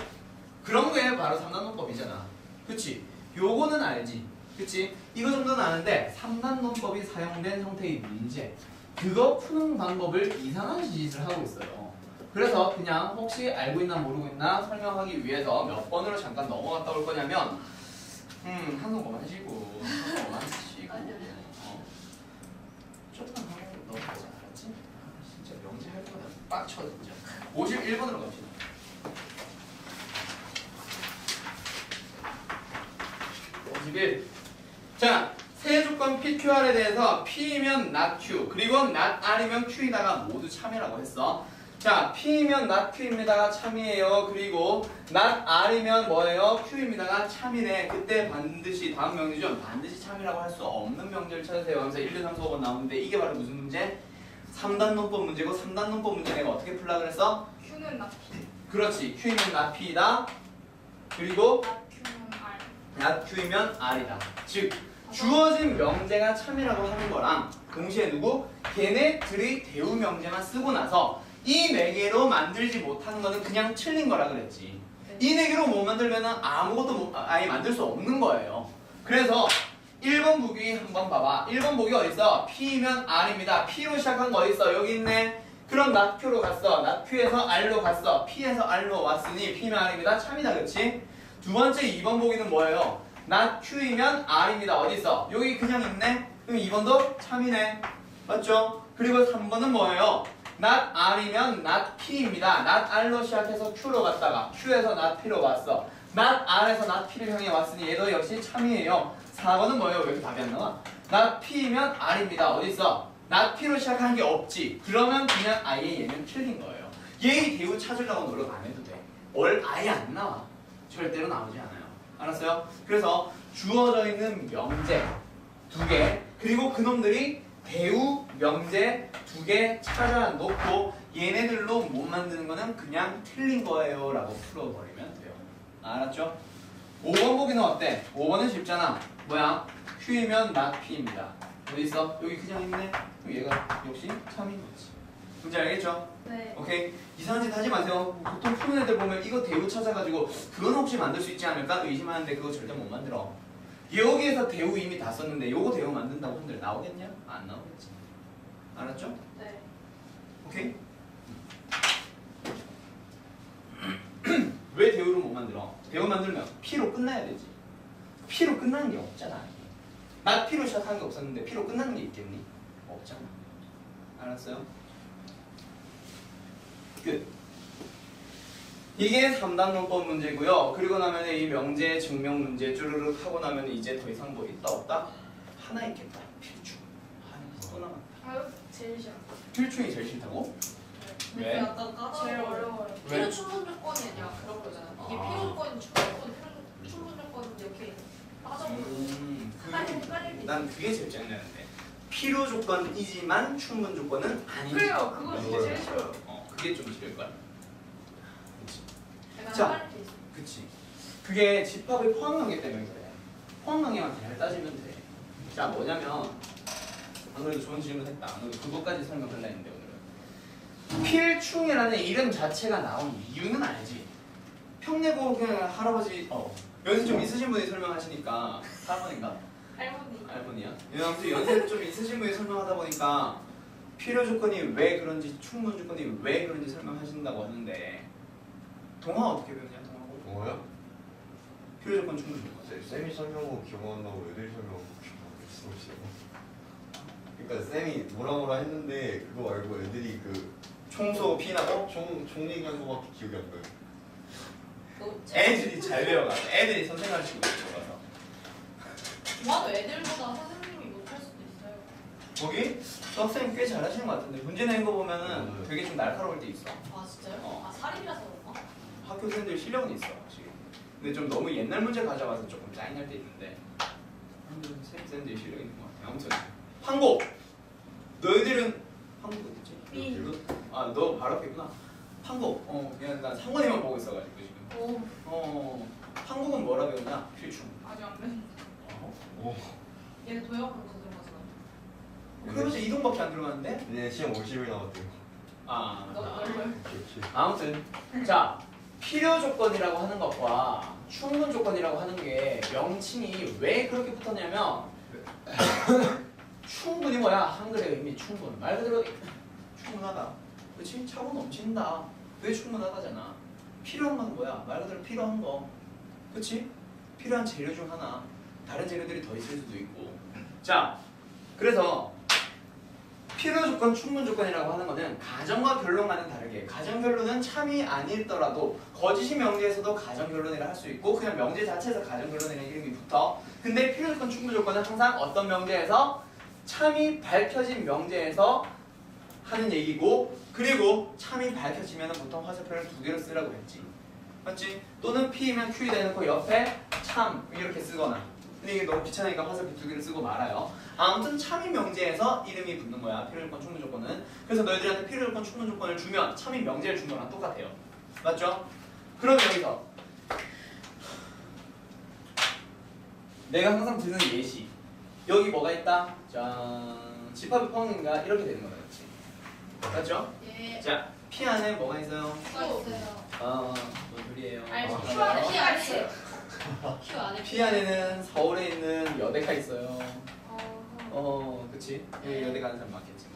그런 게 바로 3단 논법이잖아. 그치? 요거는 알지? 그치? 이거 정도는 아는데 3단 논법이 사용된 형태의 문제 그거 푸는 방법을 이상한 짓을 하고 있어요. 그래서 그냥 혹시 알고 있나 모르고 있나 설명하기 위해서 몇 번으로 잠깐 넘어갔다 올 거냐면 한숨 그만하시고 한숨 그만하시고 조금만 하고 넘어가자. 알았지? 진짜 명제 할 거다 빡쳐 진짜. 51번으로 갑시다. 51. 자, 세 조건 PQR에 대해서 P이면 not Q 그리고 not R이면 Q이다가 모두 참이라고 했어. 자, P이면 not Q입니다가 참이에요. 그리고 not R이면 뭐예요? Q입니다가 참이네. 그때 반드시 다음 명제죠. 반드시 참이라고 할 수 없는 명제를 찾으세요. 하면서 1, 2, 3, 4, 5번 나오는데 이게 바로 무슨 문제? 3단 논법 문제고 3단 논법 문제 내가 어떻게 풀라 그랬어? Q는 not P. 그렇지. Q이면 not P이다. 그리고 Q는 R. not Q이면 R이다. 즉 주어진 명제가 참이라고 하는 거랑 동시에 누구? 걔네들의 대우 명제만 쓰고 나서 이 네 개로 만들지 못하는 거는 그냥 틀린 거라 그랬지. 이 네 개로 못 만들면 아무것도 아예 만들 수 없는 거예요. 그래서 1번 보기 한번 봐봐. 1번 보기 어딨어? P면 R입니다. P로 시작한 거 어딨어? 여기 있네. 그럼 not Q로 갔어. not Q에서 R로 갔어. P에서 R로 왔으니 P면 R입니다. 참이다, 그렇지? 두 번째 2번 보기는 뭐예요? not Q이면 R입니다. 어딨어? 여기 그냥 있네? 그럼 2번도 참이네. 맞죠? 그리고 3번은 뭐예요? not R이면 not P입니다. not R로 시작해서 Q로 갔다가 Q에서 not P로 왔어. not R에서 not P를 향해 왔으니 얘도 역시 참이에요. 4번은 뭐예요? 왜 이렇게 답이 안 나와? not P이면 R입니다. 어딨어? not P로 시작한 게 없지. 그러면 그냥 아예 얘는 틀린 거예요. 얘의 대우 찾으려고 노력 안 해도 돼. 아예 안 나와. 절대로 나오지 않아요. 알았어요? 그래서 주어져 있는 명제 2개 그리고 그놈들이 대우 명제 2개 찾아 놓고 얘네들로 못 만드는 거는 그냥 틀린 거예요 라고 풀어버리면 돼요. 알았죠? 5번 보기는 어때? 5번은 쉽잖아. 뭐야? Q이면 not P입니다. 어디 있어? 여기 그냥 있네. 그럼 얘가 역시 참인 거지. 뭔지 알겠죠? 네. 오케이. 이상한 짓 하지 마세요. 보통 푸는 애들 보면 이거 대우 찾아가지고 그건 혹시 만들 수 있지 않을까 의심하는데 그거 절대 못 만들어. 여기에서 대우 이미 다 썼는데 요거 대우 만든다고 한들 나오겠냐? 안 나오겠지. 알았죠? 네. 오케이. 왜 대우를 못 만들어? 대우 만들면 P로 끝나야 되지. P로 끝나는 게 없잖아. 나 P로 시작하는 게 없었는데 P로 끝나는 게 있겠니? 없잖아. 알았어요? 끝. 이게 3단 논법 문제고요. 그리고 나면 이 명제, 증명 문제 쭈르륵 하고 나면 이제 더 이상 뭐 있다 없다? 하나 있겠다. 필충. 또 남았다. 아유 제일 싫어. 필충이 제일 싫다고? 근데 왜? 약간 까다로워. 제일 어려워요. 왜? 필요 충분 조건이 아니라 그런 거잖아. 이게 아. 필요 조건이 충분 조건, 충분 조건은 이렇게 빠져버려. 난 그게 제일 짜증나는데 필요 조건이지만 충분 조건은 아니지. 그래요. 그거 진짜 제일 싫어요. 그게 좀 싫을걸? 그치. 약간 자. 헷갈릴 때 있어. 그치. 그게 집합의 포함관계 때문에 그래. 포함관계만 잘 따지면 돼. 자 뭐냐면 안 그래도 좋은 질문 했다. 안 그래도 그것까지 설명하려 했는데 오늘은 필충이라는 이름 자체가 나온 이유는 알지. 평내고 그냥 할아버지 연세 좀 있으신 분이 설명하시니까 할머니인가? 할머니. 할머니야? 아무튼 연세 좀 있으신 분이 설명하다 보니까 필요 조건이 왜 그런지 충분 조건이 왜 그런지 설명하신다고 하는데 동화 어떻게 배우냐 동화고? 뭐야? 필요 조건 충분 조건. 쌤이 설명하고 기억한다고 애들이 설명하고 기억하겠어. 그러니까 쌤이 뭐라 했는데 그거 말고 애들이 그 청소 피나고 총 얘기한 거밖에 기억이 안 나요. 너 애들이 잘 배워가서 애들이 선생 가르치고 있어서 동화도 애들보다 선생님이 못할 수도 있어요. 거기 수학생이 꽤 잘하시는 것 같은데 문제 낸 거 보면은 되게 좀 날카로울 때 있어. 아 진짜요? 어. 아 살인이라서 그런가? 학교생들 실력은 있어 확실히. 근데 좀 너무 옛날 문제 가져와서 조금 짜증날 때 있는데 쌤들이 실력 있는 것 같아. 아무튼 한국 너희들은 한국 어디지? B. 아너 바로 앞에 있구나. 한국 그냥 난 상관이만 보고 있어가지고 지금. 오. 한국은 뭐라 배우냐? 필충. 아직 안 된. 오. 얘 도형으로서 들어가잖아. 그래서 이동밖에 안 들어가는데? 네 시험 50일 남았대요. 아 너 맞다. 널 아무튼 자 필요 조건이라고 하는 것과 충분 조건이라고 하는 게 명칭이 왜 그렇게 붙었냐면 충분이 뭐야? 한글의 의미 충분 말 그대로 충분하다. 그렇지? 차고 넘친다. 그게 충분하다잖아. 필요한 건 뭐야? 말 그대로 필요한 거. 그렇지? 필요한 재료 중 하나. 다른 재료들이 더 있을 수도 있고. 자, 그래서 필요 조건, 충분 조건이라고 하는 거는 가정과 결론과는 다르게 가정 결론은 참이 아니더라도 거짓이 명제에서도 가정 결론이라 할 수 있고 그냥 명제 자체에서 가정 결론이라는 이름이 붙어. 근데 필요 조건, 충분 조건은 항상 어떤 명제에서 참이 밝혀진 명제에서 하는 얘기고 그리고 참이 밝혀지면 보통 화살표를 2개로 쓰라고 했지. 맞지? 또는 P이면 Q이 대놓고 옆에 참 이렇게 쓰거나 근데 이게 너무 귀찮으니까 화살표 2개를 쓰고 말아요. 아무튼 참인 명제에서 이름이 붙는 거야. 필요 조건, 충분 조건은. 그래서 너희들한테 필요 조건, 충분 조건을 주면 참인 명제를 준 거랑 똑같아요. 맞죠? 그럼 여기서 내가 항상 드는 예시 여기 뭐가 있다? 짠 집합의 포함인가 이렇게 되는 거다. 그렇지? 맞죠? 예. 자, P 안에 뭐가 있어요? Q 있어요. 뭔 소리예요? 알죠. Q 안에 P 안에 Q 안에 P 안에는 서울에 있는 여대가 있어요. 어. 그치? 여기 여대 가는 사람 많겠지.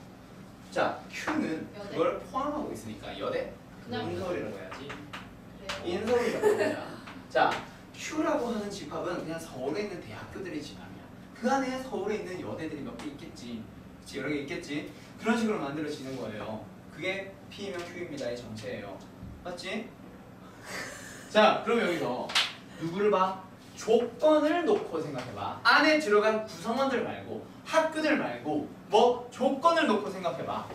자, Q는 여대? 그걸 포함하고 있으니까 여대? 그냥 인서울이라고 해야지. 그래요. 인서울이라고 하자. 자, Q라고 하는 집합은 그냥 서울에 있는 대학교들의 집합이야. 그 안에 서울에 있는 여대들이 몇 개 있겠지. 그치? 여러 개 있겠지? 그런 식으로 만들어지는 거예요. 그게 P이면 Q입니다의 정체예요. 맞지? 자, 그럼 여기서 누구를 봐? 조건을 놓고 생각해봐. 안에 들어간 구성원들 말고 학교들 말고 뭐 조건을 놓고 생각해봐.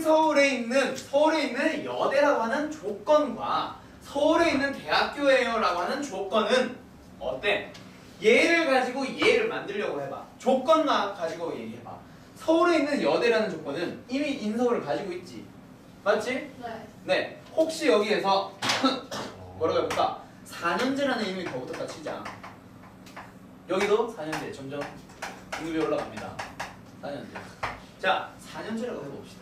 서울에 있는 여대라고 하는 조건과 서울에 있는 대학교예요 라고 하는 조건은 어때? 얘를 가지고 얘를 만들려고 해봐. 조건만 가지고 얘기해봐. 서울에 있는 여대라는 조건은 이미 인서울을 가지고 있지. 맞지? 네. 네. 혹시 여기에서 뭐라고 해볼까? 4년제라는 이름이 더 붙었다 치자. 여기도 4년제 점점 등급이 올라갑니다. 4년제. 자, 4년제라고 해봅시다.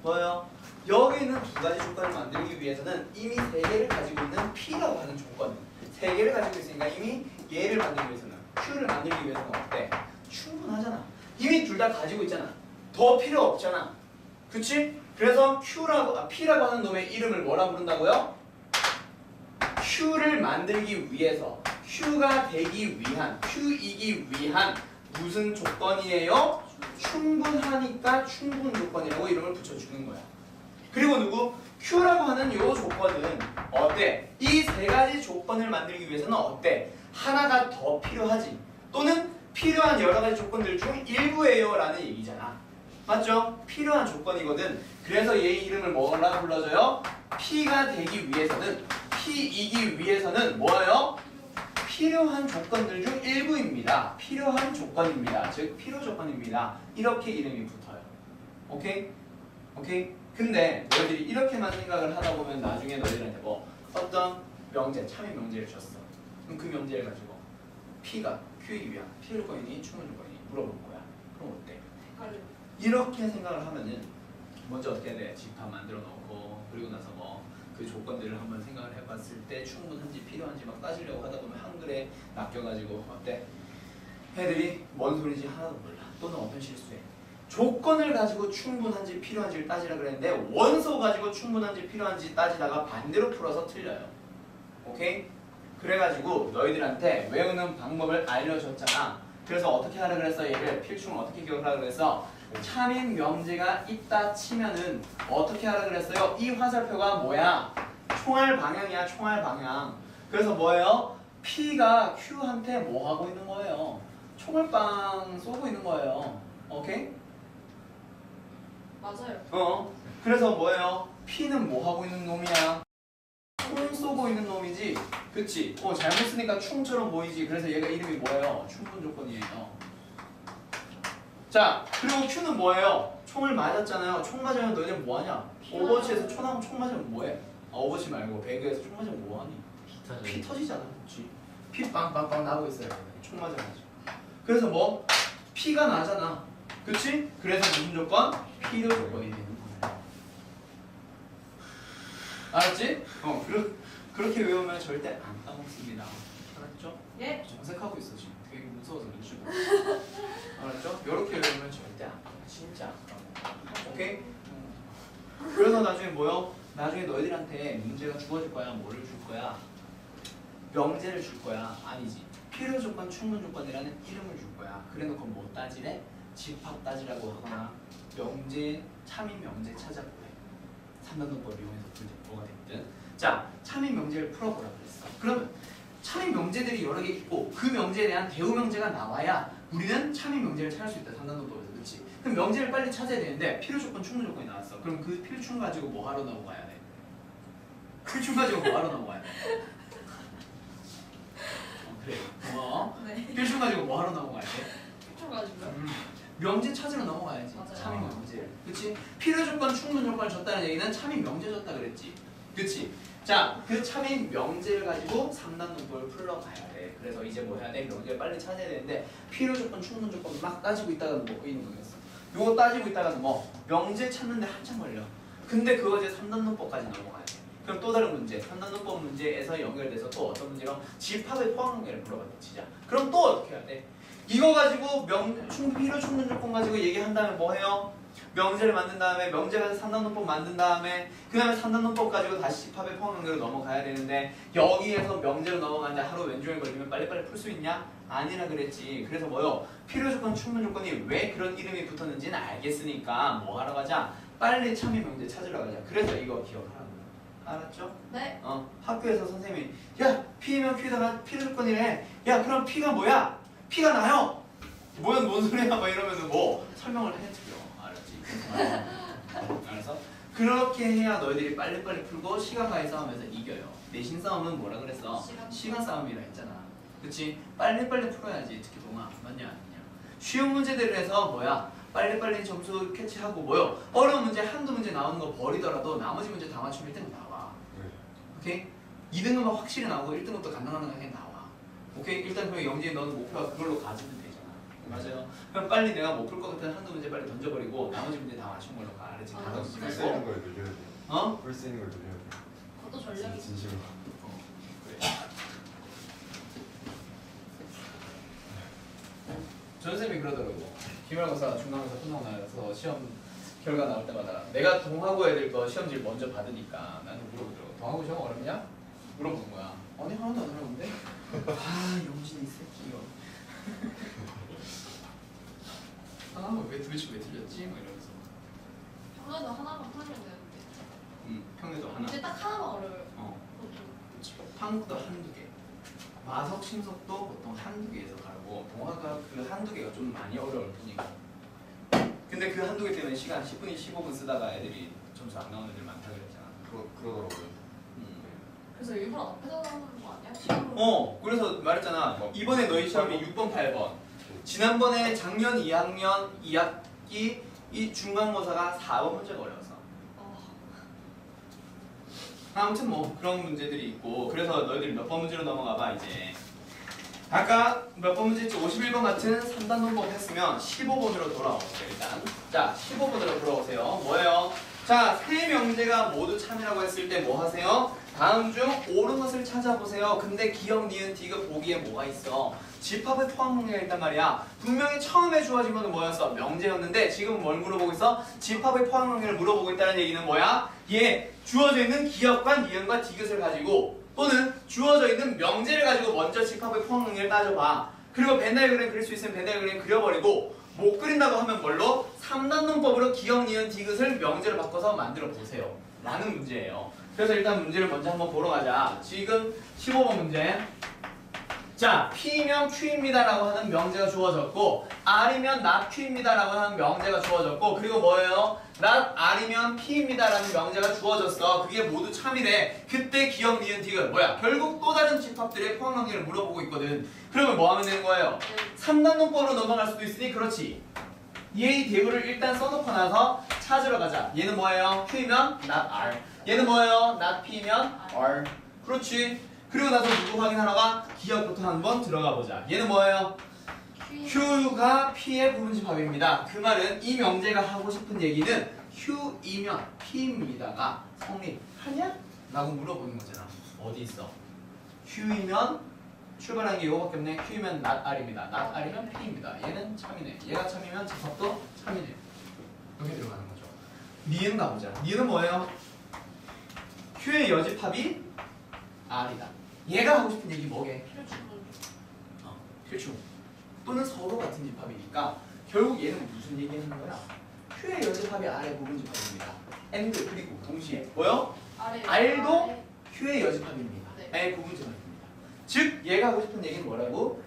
뭐예요? 여기 있는 두 가지 조건을 만들기 위해서는 이미 세 개를 가지고 있는 P라고 하는 조건. 세 개를 가지고 있으니까 이미 얘를 만들기 위해서는 Q를 만들기 위해서는 어때? 충분하잖아. 이미 둘 다 가지고 있잖아. 더 필요 없잖아. 그치? 그래서 P라고 하는 놈의 이름을 뭐라 부른다고요? Q를 만들기 위해서 Q가 되기 위한 Q이기 위한 무슨 조건이에요? 충분하니까 충분 조건이라고 이름을 붙여주는 거야. 그리고 누구? Q라고 하는 이 조건은 어때? 이 세 가지 조건을 만들기 위해서는 어때? 하나가 더 필요하지. 또는 필요한 여러 가지 조건들 중 일부예요 라는 얘기잖아. 맞죠? 필요한 조건이거든. 그래서 얘 이름을 뭐라 불러줘요? P가 되기 위해서는 P이기 위해서는 뭐예요? 필요한 조건들 중 일부입니다. 필요한 조건입니다. 즉 필요 조건입니다. 이렇게 이름이 붙어요. 오케이? 오케이? 근데 너희들이 이렇게만 생각을 하다 보면 나중에 너희들한테 뭐 어떤 명제, 참여 명제를 줬어. 그럼 그 명제를 가지고 P가 Q이기 위한 필요 조건이니 충분 조건이니 물어볼 거야. 그럼 어때? 헷갈려. 이렇게 생각을 하면은 먼저 어떻게 해야 돼? 집합 만들어 놓고 그리고 나서 뭐 그 조건들을 한번 생각을 해봤을 때 충분한지 필요한지 막 따지려고 하다 보면 한글에 낚여가지고 어때? 애들이 뭔 소리인지 하나도 몰라. 또는 어떤 실수해. 조건을 가지고 충분한지 필요한지를 따지라 그랬는데 원소 가지고 충분한지 필요한지 따지다가 반대로 풀어서 틀려요. 오케이? 그래가지고 너희들한테 외우는 방법을 알려줬잖아. 그래서 어떻게 하라 그랬어? 얘를 필충을 어떻게 기억하라 그랬어? 참인 명제가 있다 치면은 어떻게 하라 그랬어요? 이 화살표가 뭐야? 총알 방향이야, 총알 방향. 그래서 뭐예요? P가 Q한테 뭐 하고 있는 거예요? 총알빵 쏘고 있는 거예요. 오케이? 맞아요. 그래서 뭐예요? P는 뭐 하고 있는 놈이야? 총 쏘고 있는 놈이지. 그치? 잘못 쓰니까 충처럼 보이지. 그래서 얘가 이름이 뭐예요? 충분 조건이에요. 자, 그리고 Q는 뭐예요? 총을 맞았잖아요. 총 맞으면 너희들 뭐하냐? 오버워치에서 총 맞으면 뭐해? 오버워치 말고 배그에서 총 맞으면 뭐하니? 피 터지잖아. 그치? 피 빵빵빵 나고 있어요. 총 맞아가지고. 그래서 뭐? 피가 나잖아. 그치? 그래서 무슨 조건? 필요 조건이 되는 거예요. 알았지? 그렇게 외우면 절대 안 까먹습니다. 알았죠? 예. 정색하고 있어 지금. 되게 무서워서 눈치 보고. 알았죠? 이렇게 외우면 절대 안 까먹어. 진짜 안 까먹어. 오케이? 그래서 나중에 뭐요? 나중에 너희들한테 문제가 주어질 거야. 뭐를 줄 거야? 명제를 줄 거야. 아니지. 필요 조건, 충분 조건이라는 이름을 줄 거야. 그래놓고 뭐 따지래? 집합 따지라고 하거나 명제, 참인 명제 찾아보래. 3단원법을 이용해서 풀때 뭐가 됐든. 자, 참인 명제를 풀어보라 그랬어. 그러면 참인 명제들이 여러 개 있고 그 명제에 대한 대우 명제가 나와야 우리는 참인 명제를 찾을 수 있다. 3단원법에서. 그렇지? 그럼 명제를 빨리 찾아야 되는데 필요 조건, 충분 조건이 나왔어. 그럼 그 필충 가지고 뭐 하러 넘어가야 돼? 필충 가지고 뭐 하러 넘어가야 돼? 그래. 네. 필충 가지고 뭐 하러 넘어가야 돼? 필충 가지고요. 명제 찾으러 넘어가야지. 맞아요. 참인 명제. 그치? 필요 조건, 충분 조건을 줬다는 얘기는 참인 명제 줬다 그랬지. 그치? 자, 그 참인 명제를 가지고 3단 논법을 풀러가야 돼. 그래서 이제 뭐 해야 돼? 명제를 빨리 찾아야 되는데 필요 조건, 충분 조건 막 따지고 있다가 뭐 있는 거겠어. 요거 따지고 있다가는 뭐 명제 찾는데 한참 걸려. 근데 그거 이제 3단 논법까지 넘어가야 돼. 그럼 또 다른 문제, 3단 논법 문제에서 연결돼서 또 어떤 문제로 집합의 포함 관계를 물어봤다 치자. 그럼 또 어떻게 해야 돼? 이거 가지고 필요 충분 조건 가지고 얘기한 다음에 뭐 해요? 명제를 만든 다음에 명제가 3단 논법 만든 다음에 그 다음에 3단 논법 가지고 다시 집합의 포함 관계로 넘어가야 되는데 여기에서 명제로 넘어가는데 하루 왼종일 걸리면 빨리빨리 풀 수 있냐? 아니라 그랬지. 그래서 뭐요? 필요 조건, 충분 조건이 왜 그런 이름이 붙었는지는 알겠으니까 뭐 하러 가자? 빨리 참여 명제 찾으러 가자. 그래서 이거 기억하라고. 알았죠? 네. 학교에서 선생님이 야 P면 Q다가 필요 조건이래. 야 그럼 P가 뭐야? P가 나요. 뭔 소리야? 막 이러면은 뭐 설명을 해드려. 알았지? 알았어? 그렇게 해야 너희들이 빨리빨리 풀고 시간과의 싸움에서 이겨요. 내신 싸움은 뭐라 그랬어? 시간 싸움이라 했잖아. 그치? 빨리빨리 풀어야지. 특히 동아 맞냐 아니냐. 쉬운 문제들을 해서 뭐야? 빨리빨리 점수 캐치하고 뭐요? 어려운 문제 한두 문제 나오는 거 버리더라도 나머지 문제 다 맞추면 1등 나와. 오케이? 2등급은 확실히 나오고 1등급도 간당간당하게 나와. 오케이? 일단 그럼 영진이 너는 목표가 그걸로 가지면 되잖아. 맞아요. 그럼 빨리 내가 못 풀 것 같은 한두 문제 빨리 던져버리고 나머지 문제 다 맞춘 걸로 가. 알았지? 아, 가서 풀 수 쓰고. 있는 걸 늘려야 돼. 어? 풀 수 있는 걸 늘려야 돼. 그것도 전략이 진심으로. 전쌤이 그러더라고. 기말고사 중간고사 끝나고 나서 시험 결과 나올 때마다 내가 동하고 애들 거 시험지를 먼저 받으니까 나는 물어보더라고. 동하고 시험 어렵냐? 물어보는 거야. 아니 하나도 안 어려운데? 아 영진이 이 새끼 이거. 하나만 왜 도대체 왜 틀렸지? 뭐 이러면서. 평소에도 하나만 풀면 되는데 평균도 하나. 근데 딱 하나만 어려워요. 그렇죠. 한국도 한두 개. 마석, 신석도 보통 한두 개에서 가르고 동화가 그 한두 개가 좀 많이 어려울 뿐이고. 근데 그 한두 개 때문에 시간 10분, 15분 쓰다가 애들이 점수 안 나오는 애들 많다 그랬잖아. 그러더라고요. 그래서 일부러 앞에서 나오는 거 아니야? 시험으로. 그래서 말했잖아. 이번에 너희 시험이 6번, 8번. 지난번에 작년 2학년 2학기 이 중간고사가 4번 문제가 어려웠어. 아무튼 뭐 그런 문제들이 있고 그래서 너희들이 몇 번 문제로 넘어가봐 이제. 아까 몇 번 문제였지? 51번 같은 3단 논법 했으면 15번으로 돌아오세요 일단. 자 15번으로 돌아오세요. 뭐예요? 자 세 명제가 모두 참이라고 했을 때 뭐 하세요? 다음 중 옳은 것을 찾아보세요. 근데 기억, 니은, 디귿 보기에 뭐가 있어? 집합의 포함 문제가 있단 말이야. 분명히 처음에 주어진 거는 뭐였어? 명제였는데 지금 뭘 물어보고 있어? 집합의 포함 관계를 물어보고 있다는 얘기는 뭐야? 얘 주어져 있는 기억과 니은과 디귿을 가지고 또는 주어져 있는 명제를 가지고 먼저 집합의 포함 관계를 따져봐. 그리고 벤다이어그램 그릴 수 있으면 벤다이어그램 그려버리고 못 그린다고 하면 뭘로? 3단 논법으로 기억, 니은, 디귿을 명제로 바꿔서 만들어 보세요. 라는 문제예요. 그래서 일단 문제를 먼저 한번 보러 가자. 지금 15번 문제. 자, P면 Q입니다 라고 하는 명제가 주어졌고 R이면 not Q입니다 라고 하는 명제가 주어졌고 그리고 뭐예요? not R이면 P입니다 라는 명제가 주어졌어. 그게 모두 참이래. 그때 기억, 니은, 디귿 뭐야? 결국 또 다른 집합들의 포함관계를 물어보고 있거든. 그러면 뭐 하면 되는 거예요? 3단 논법으로 넘어갈 수도 있으니 그렇지. 얘의 대부를 일단 써놓고 나서 찾으러 가자. 얘는 뭐예요? Q이면 not R. 얘는 뭐예요? not P면 R. 그렇지. 그리고 나서 누구 확인하러 가? 기억부터 한번 들어가 보자. 얘는 뭐예요? Q가 P의 부분집합입니다. 그 말은 이 명제가 하고 싶은 얘기는 Q이면 P입니다가 성립하냐? 라고 물어보는 거잖아. 어디 있어? Q이면 출발한 게 이거밖에 없네. Q이면 not R입니다. not R이면 P입니다. 얘는 참이네. 얘가 참이면 집합도 참이네. 여기 들어가는 거죠. 니은 가보자. 니은 뭐예요? Q의 여집합이 R이다. 얘가 하고 싶은 얘기 뭐게? 필충. 또는 서로 같은 집합이니까 결국 얘는 무슨 얘기하는 거야? Q의 여집합이 R의 부분집합입니다. and 그리고 동시에 뭐요? R도 Q의 여집합입니다. 네. R의 부분집합입니다. 즉 얘가 하고 싶은 얘기는 뭐라고?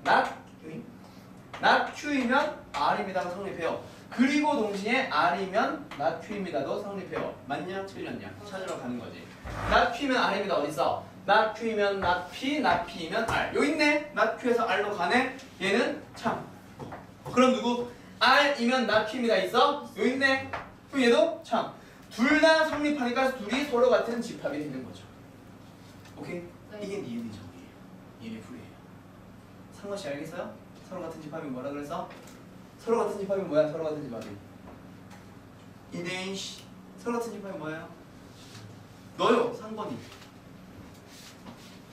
not Q이면 R입니다가 성립해요. 그리고 동시에 R이면 not Q입니다도 성립해요. 맞냐? 틀렸냐? 찾으러 가는 거지. not Q면 R입니다. 어딨어? not Q이면 not P, not P이면 R. 여기 있네. not Q에서 R로 가네. 얘는 참. 그럼 누구? R이면 not Q입니다. 있어? 여기 있네. 그럼 얘도 참. 둘 다 성립하니까 둘이 서로 같은 집합이 되는 거죠. 오케이? 네. 이게 니은이 정의예요. 얘네 풀이에요. 상관 씨 알겠어요? 서로 같은 집합이 뭐라 그래서? 서로 같은 집합이 뭐야? 서로 같은 집합이. 이대인 씨. 서로 같은 집합이 뭐예요? 너요. 상관이.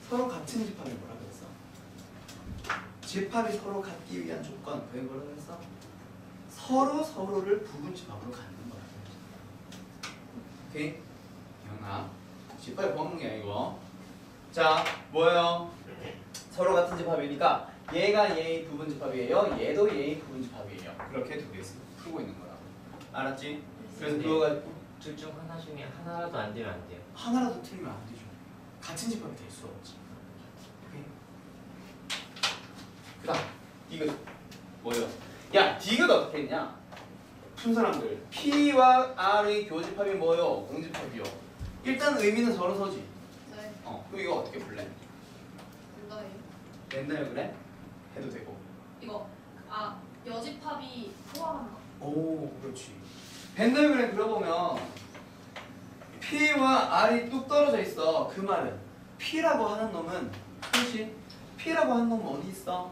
서로 같은 집합이 뭐라 그랬어? 집합이 서로 같기 위한 조건. 그게 뭐라 그랬어? 서로 서로를 부분 집합으로 갖는 거라 그랬어. 오케이? 기억나? 집합이 범응이야 이거. 자, 뭐예요? 서로 같은 집합이니까 얘가 얘의 부분 집합이에요. 얘도 얘의 부분 집합이에요. 그렇게 두 개씩 풀고 있는 거라고. 알았지? 그래서 네. 그거 가지고 둘 중 하나 중에 하나라도 안 되면 안 돼요. 하나라도 틀리면 안 되죠. 같은 집합이 될 수 없지. 오케이? 그다음 디귿 뭐예요? 야 디귿 어떻게 했냐? 순사람들 P와 R의 교집합이 뭐예요? 공집합이요. 일단 의미는 서로 서지. 네. 그럼 이거 어떻게 볼래? 된다요. 맨날 그래? 해도 되고. 이거 여집합이 포함한다. 오, 그렇지. 벤더그램 그려보면 P와 R이 뚝 떨어져 있어. 그 말은 P라고 하는 놈은, 그렇지? P라고 하는 놈은 어디 있어?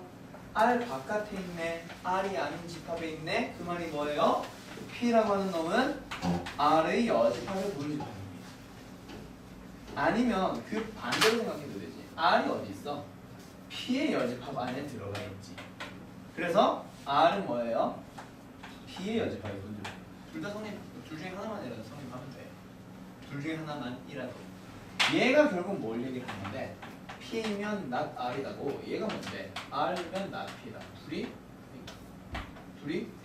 R 바깥에 있네. R이 아닌 집합에 있네. 그 말이 뭐예요? P라고 하는 놈은 R의 여집합에 보는 집합입니다. 아니면 그 반대로 생각해도 되지. R이 어디 있어? P의 여집합 안에 들어가 있지. 그래서 R은 뭐예요? P의 여집합이 보는 집합. 둘 다 성립, 둘 중에 하나만이라도 성립하면 돼. 둘 중에 하나만이라도. 얘가 결국 뭘 얘기를 하는데 P면 not R이다고. 얘가 뭔데? R면 not P다. 둘이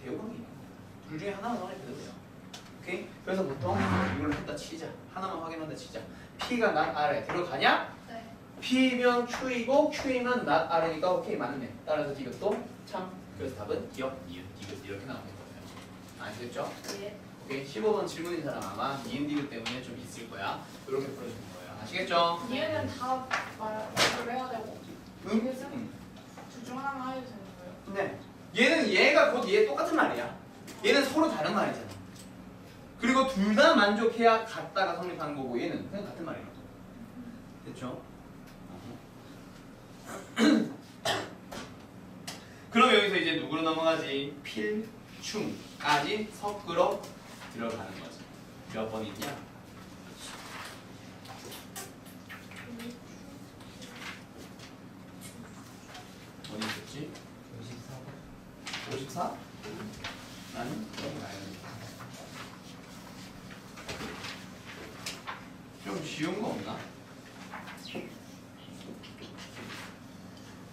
대우관계. 둘 중에 하나만 성립해도 돼요. 오케이? 그래서 보통 이걸로 했다 치자. 하나만 확인한다 치자. P가 not R에 들어가냐? 네. P면 Q이고 Q이면 not R이니까 오케이 맞네. 따라서 이것도 참. 그래서 답은 기억, 이웃, 디귿 이렇게 나오는 거예요. 아시겠죠? 예. 오케이. 15번 질문인 사람 아마 이웃, 디귿 때문에 좀 있을 거야. 이렇게 풀어주는 거예요. 아시겠죠? 얘는 다 말을 해야 되고 응. 둘 중 하나만 해도 되는 거예요. 네. 얘는 얘가 곧 얘 똑같은 말이야. 얘는 서로 다른 말이잖아. 그리고 둘 다 만족해야 같다가 성립하는 거고 얘는 그냥 같은 말이야. 됐죠? 그럼 여기서 이제 누구로 넘어가지? 필충까지 섞으러 들어가는 거지. 몇 번 있냐? 어디 있었지? 54? 나는 그런 거 아니야. 좀 쉬운 거 없나?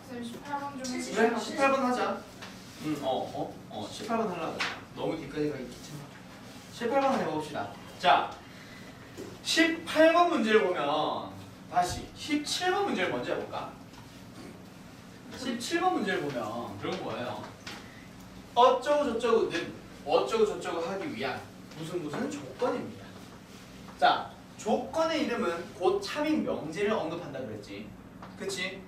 선생님 18번 좀 그래? 18번 하자. 18번 하려고. 너무 뒤까지 가기 귀찮아. 18번 해봅시다. 자, 18번 문제를 보면 다시 17번 문제를 먼저 해볼까? 17번 문제를 보면 그런 거예요. 어쩌고 저쩌고는 어쩌고 저쩌고 하기 위한 무슨 조건입니다. 자, 조건의 이름은 곧 참인 명제를 언급한다 그랬지. 그치?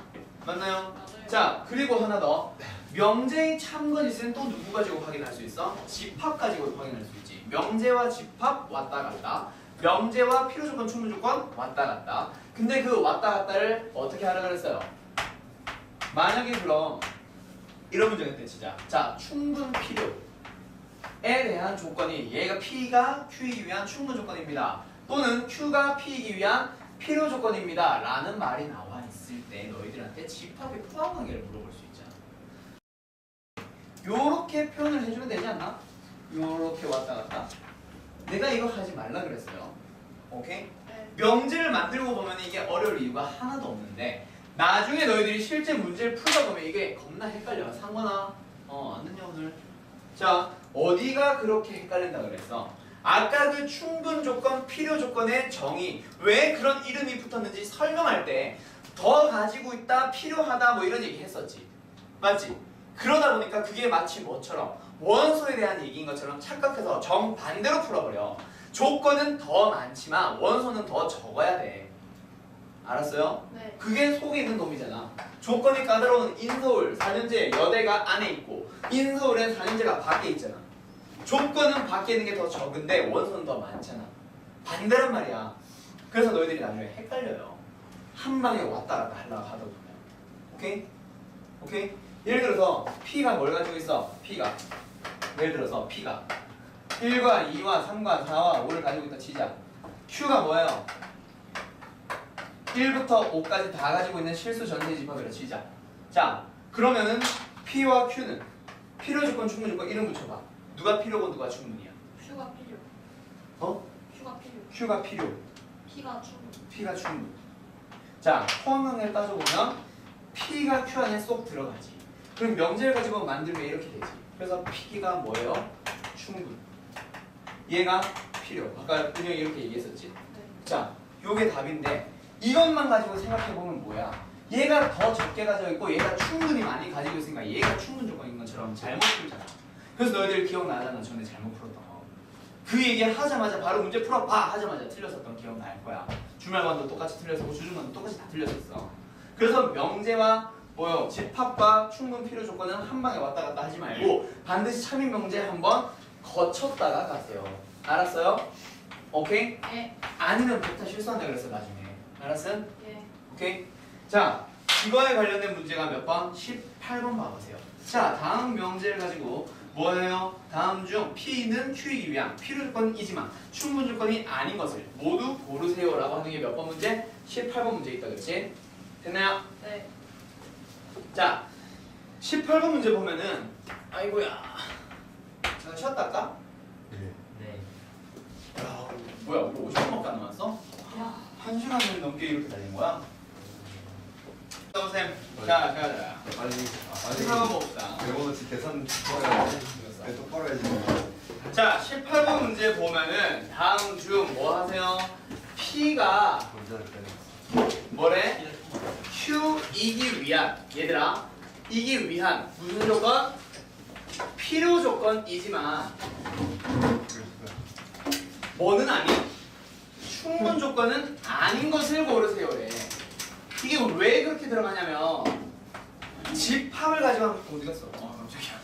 맞나요? 맞아요. 자, 그리고 하나 더. 명제의 참거짓은 또 누구 가지고 확인할 수 있어? 집합 가지고 확인할 수 있지. 명제와 집합 왔다 갔다. 명제와 필요조건, 충분조건 왔다 갔다. 근데 그 왔다 갔다를 어떻게 하라 그랬어요? 만약에 그럼 이런 문제가 되치자. 자, 충분 필요에 대한 조건이 얘가 P가 Q이기 위한 충분 조건입니다. 또는 Q가 P이기 위한 필요 조건입니다. 라는 말이 나와 있을 때 너희들한테 집합의 포함 관계를 물어볼 수 있잖아. 요렇게 표현을 해주면 되지 않나? 요렇게 왔다 갔다. 내가 이거 하지 말라 그랬어요. 오케이? 네. 명제를 만들고 보면 이게 어려울 이유가 하나도 없는데 나중에 너희들이 실제 문제를 풀다 보면 이게 겁나 헷갈려. 상관아, 안 듣냐 오늘? 자, 어디가 그렇게 헷갈린다 그랬어? 아까 그 충분 조건, 필요 조건의 정의, 왜 그런 이름이 붙었는지 설명할 때 더 가지고 있다, 필요하다 뭐 이런 얘기 했었지. 맞지? 그러다 보니까 그게 마치 뭐처럼 원소에 대한 얘기인 것처럼 착각해서 정반대로 풀어버려. 조건은 더 많지만 원소는 더 적어야 돼. 알았어요? 네. 그게 속에 있는 놈이잖아. 조건이 까다로운 인서울 4년제 여대가 안에 있고 인서울엔 4년제가 밖에 있잖아. 조건은 밖에 있는 게 더 적은데 원소는 더 많잖아. 반대란 말이야. 그래서 너희들이 나중에 헷갈려요. 한 방에 왔다 갔다 하려고 하다 보면. 오케이? 오케이? 예를 들어서 P가 뭘 가지고 있어? P가 예를 들어서 P가 1과 2와 3과 4와 5를 가지고 있다 치자. Q가 뭐예요? 1부터 5까지 다 가지고 있는 실수 전체 집합이라 치자. 자, 그러면은 P와 Q는 필요 조건, 충분 조건 이름 붙여봐. 누가 필요고 누가 충분이야? Q가 필요. Q가 필요. Q가 필요, P가 충분. P가 충분. 자, 포함관계를 따져보면 P가 Q 안에 쏙 들어가지. 그럼 명제를 가지고 만들면 이렇게 되지. 그래서 P가 뭐예요? 충분. 얘가 필요. 아까 분명히 이렇게 얘기했었지. 네. 자, 요게 답인데 이것만 가지고 생각해보면 뭐야? 얘가 더 적게 가지고 있고 얘가 충분히 많이 가지고 있으니까 얘가 충분 조건인 것처럼 잘못 풀잖아. 그래서 너희들 기억나잖아. 전에 잘못 풀었던 거. 그 얘기 하자마자 바로 문제 풀어봐 하자마자 틀렸었던 기억날 거야. 주말관도 똑같이 틀렸었고 주중관도 똑같이 다 틀렸었어. 그래서 명제와 뭐요? 집합과 충분 필요 조건은 한 방에 왔다 갔다 하지 말고 반드시 참인 명제 한번 거쳤다가 가세요. 알았어요? 오케이? 예. 아니면 부터 실수한다 그랬어 나중에. 알았어? 예. 오케이? 자, 이거에 관련된 문제가 몇 번? 18번 봐보세요. 자, 다음 명제를 가지고 뭐예요? 다음 중 P는 Q이기 위한 필요 조건이지만 충분 조건이 아닌 것을 모두 고르세요 라고 하는 게 몇 번 문제? 18번 문제 있다 그렇지? 됐나요? 네. 자, 18번 문제 보면은 아이고야 잠깐 쉬었다 할까? 네. 네. 야, 뭐야 우리 50분밖에 안 남았어? 야. 1시간을 넘게 이렇게 달린 거야? 쌤, 자, 빨리 18번 봅시다. 배워놓지 계산 똑바로 해야지. 네, 똑바로 해야지. 자, 18번 문제 보면은 다음 중 뭐 하세요? P가 문제를 빼냈어. 뭐래? Q이기 위한 얘들아 이기 위한 무슨 조건? 필요 조건이지만 뭐는 아닌 충분 조건은 아닌 것을 고르세요래. 이게 왜 그렇게 들어가냐면 집합을 가지고 어디 갔어? 깜짝이야.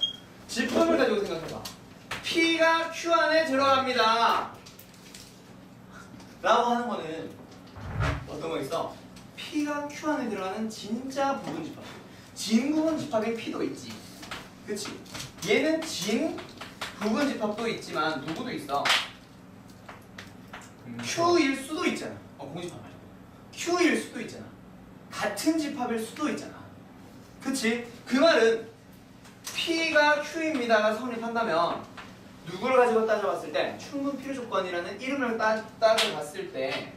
집합을 가지고 생각해봐. P가 Q 안에 들어갑니다. 라고 하는 거는 어떤 거 있어? P가 Q 안에 들어가는 진짜 부분 집합. 진 부분 집합의 P도 있지. 그치? 얘는 진 부분 집합도 있지만 누구도 있어? Q일 수도 있잖아. 공집합 말고. Q일 수도 있잖아. 같은 집합일 수도 있잖아. 그치? 그 말은 P가 Q입니다가 성립한다면 누구를 가지고 따져봤을 때 충분 필요 조건이라는 이름을 따져봤을 때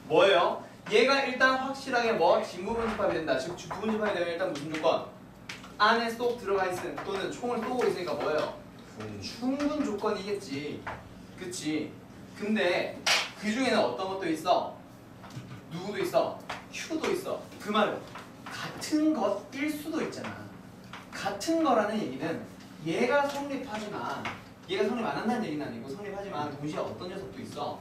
뭐예요? 얘가 일단 확실하게 뭐 진부분 집합이 된다. 즉 부분 집합이 되면 일단 무슨 조건? 안에 쏙 들어가 있은 또는 총을 쏘고 있으니까 뭐예요? 충분 조건이겠지. 그치? 근데 그 중에는 어떤 것도 있어? 누구도 있어? Q도 있어. 그 말은 같은 것일 수도 있잖아. 같은 거라는 얘기는 얘가 성립하지만 얘가 성립 안 한다는 얘기는 아니고 성립하지만 동시에 어떤 녀석도 있어.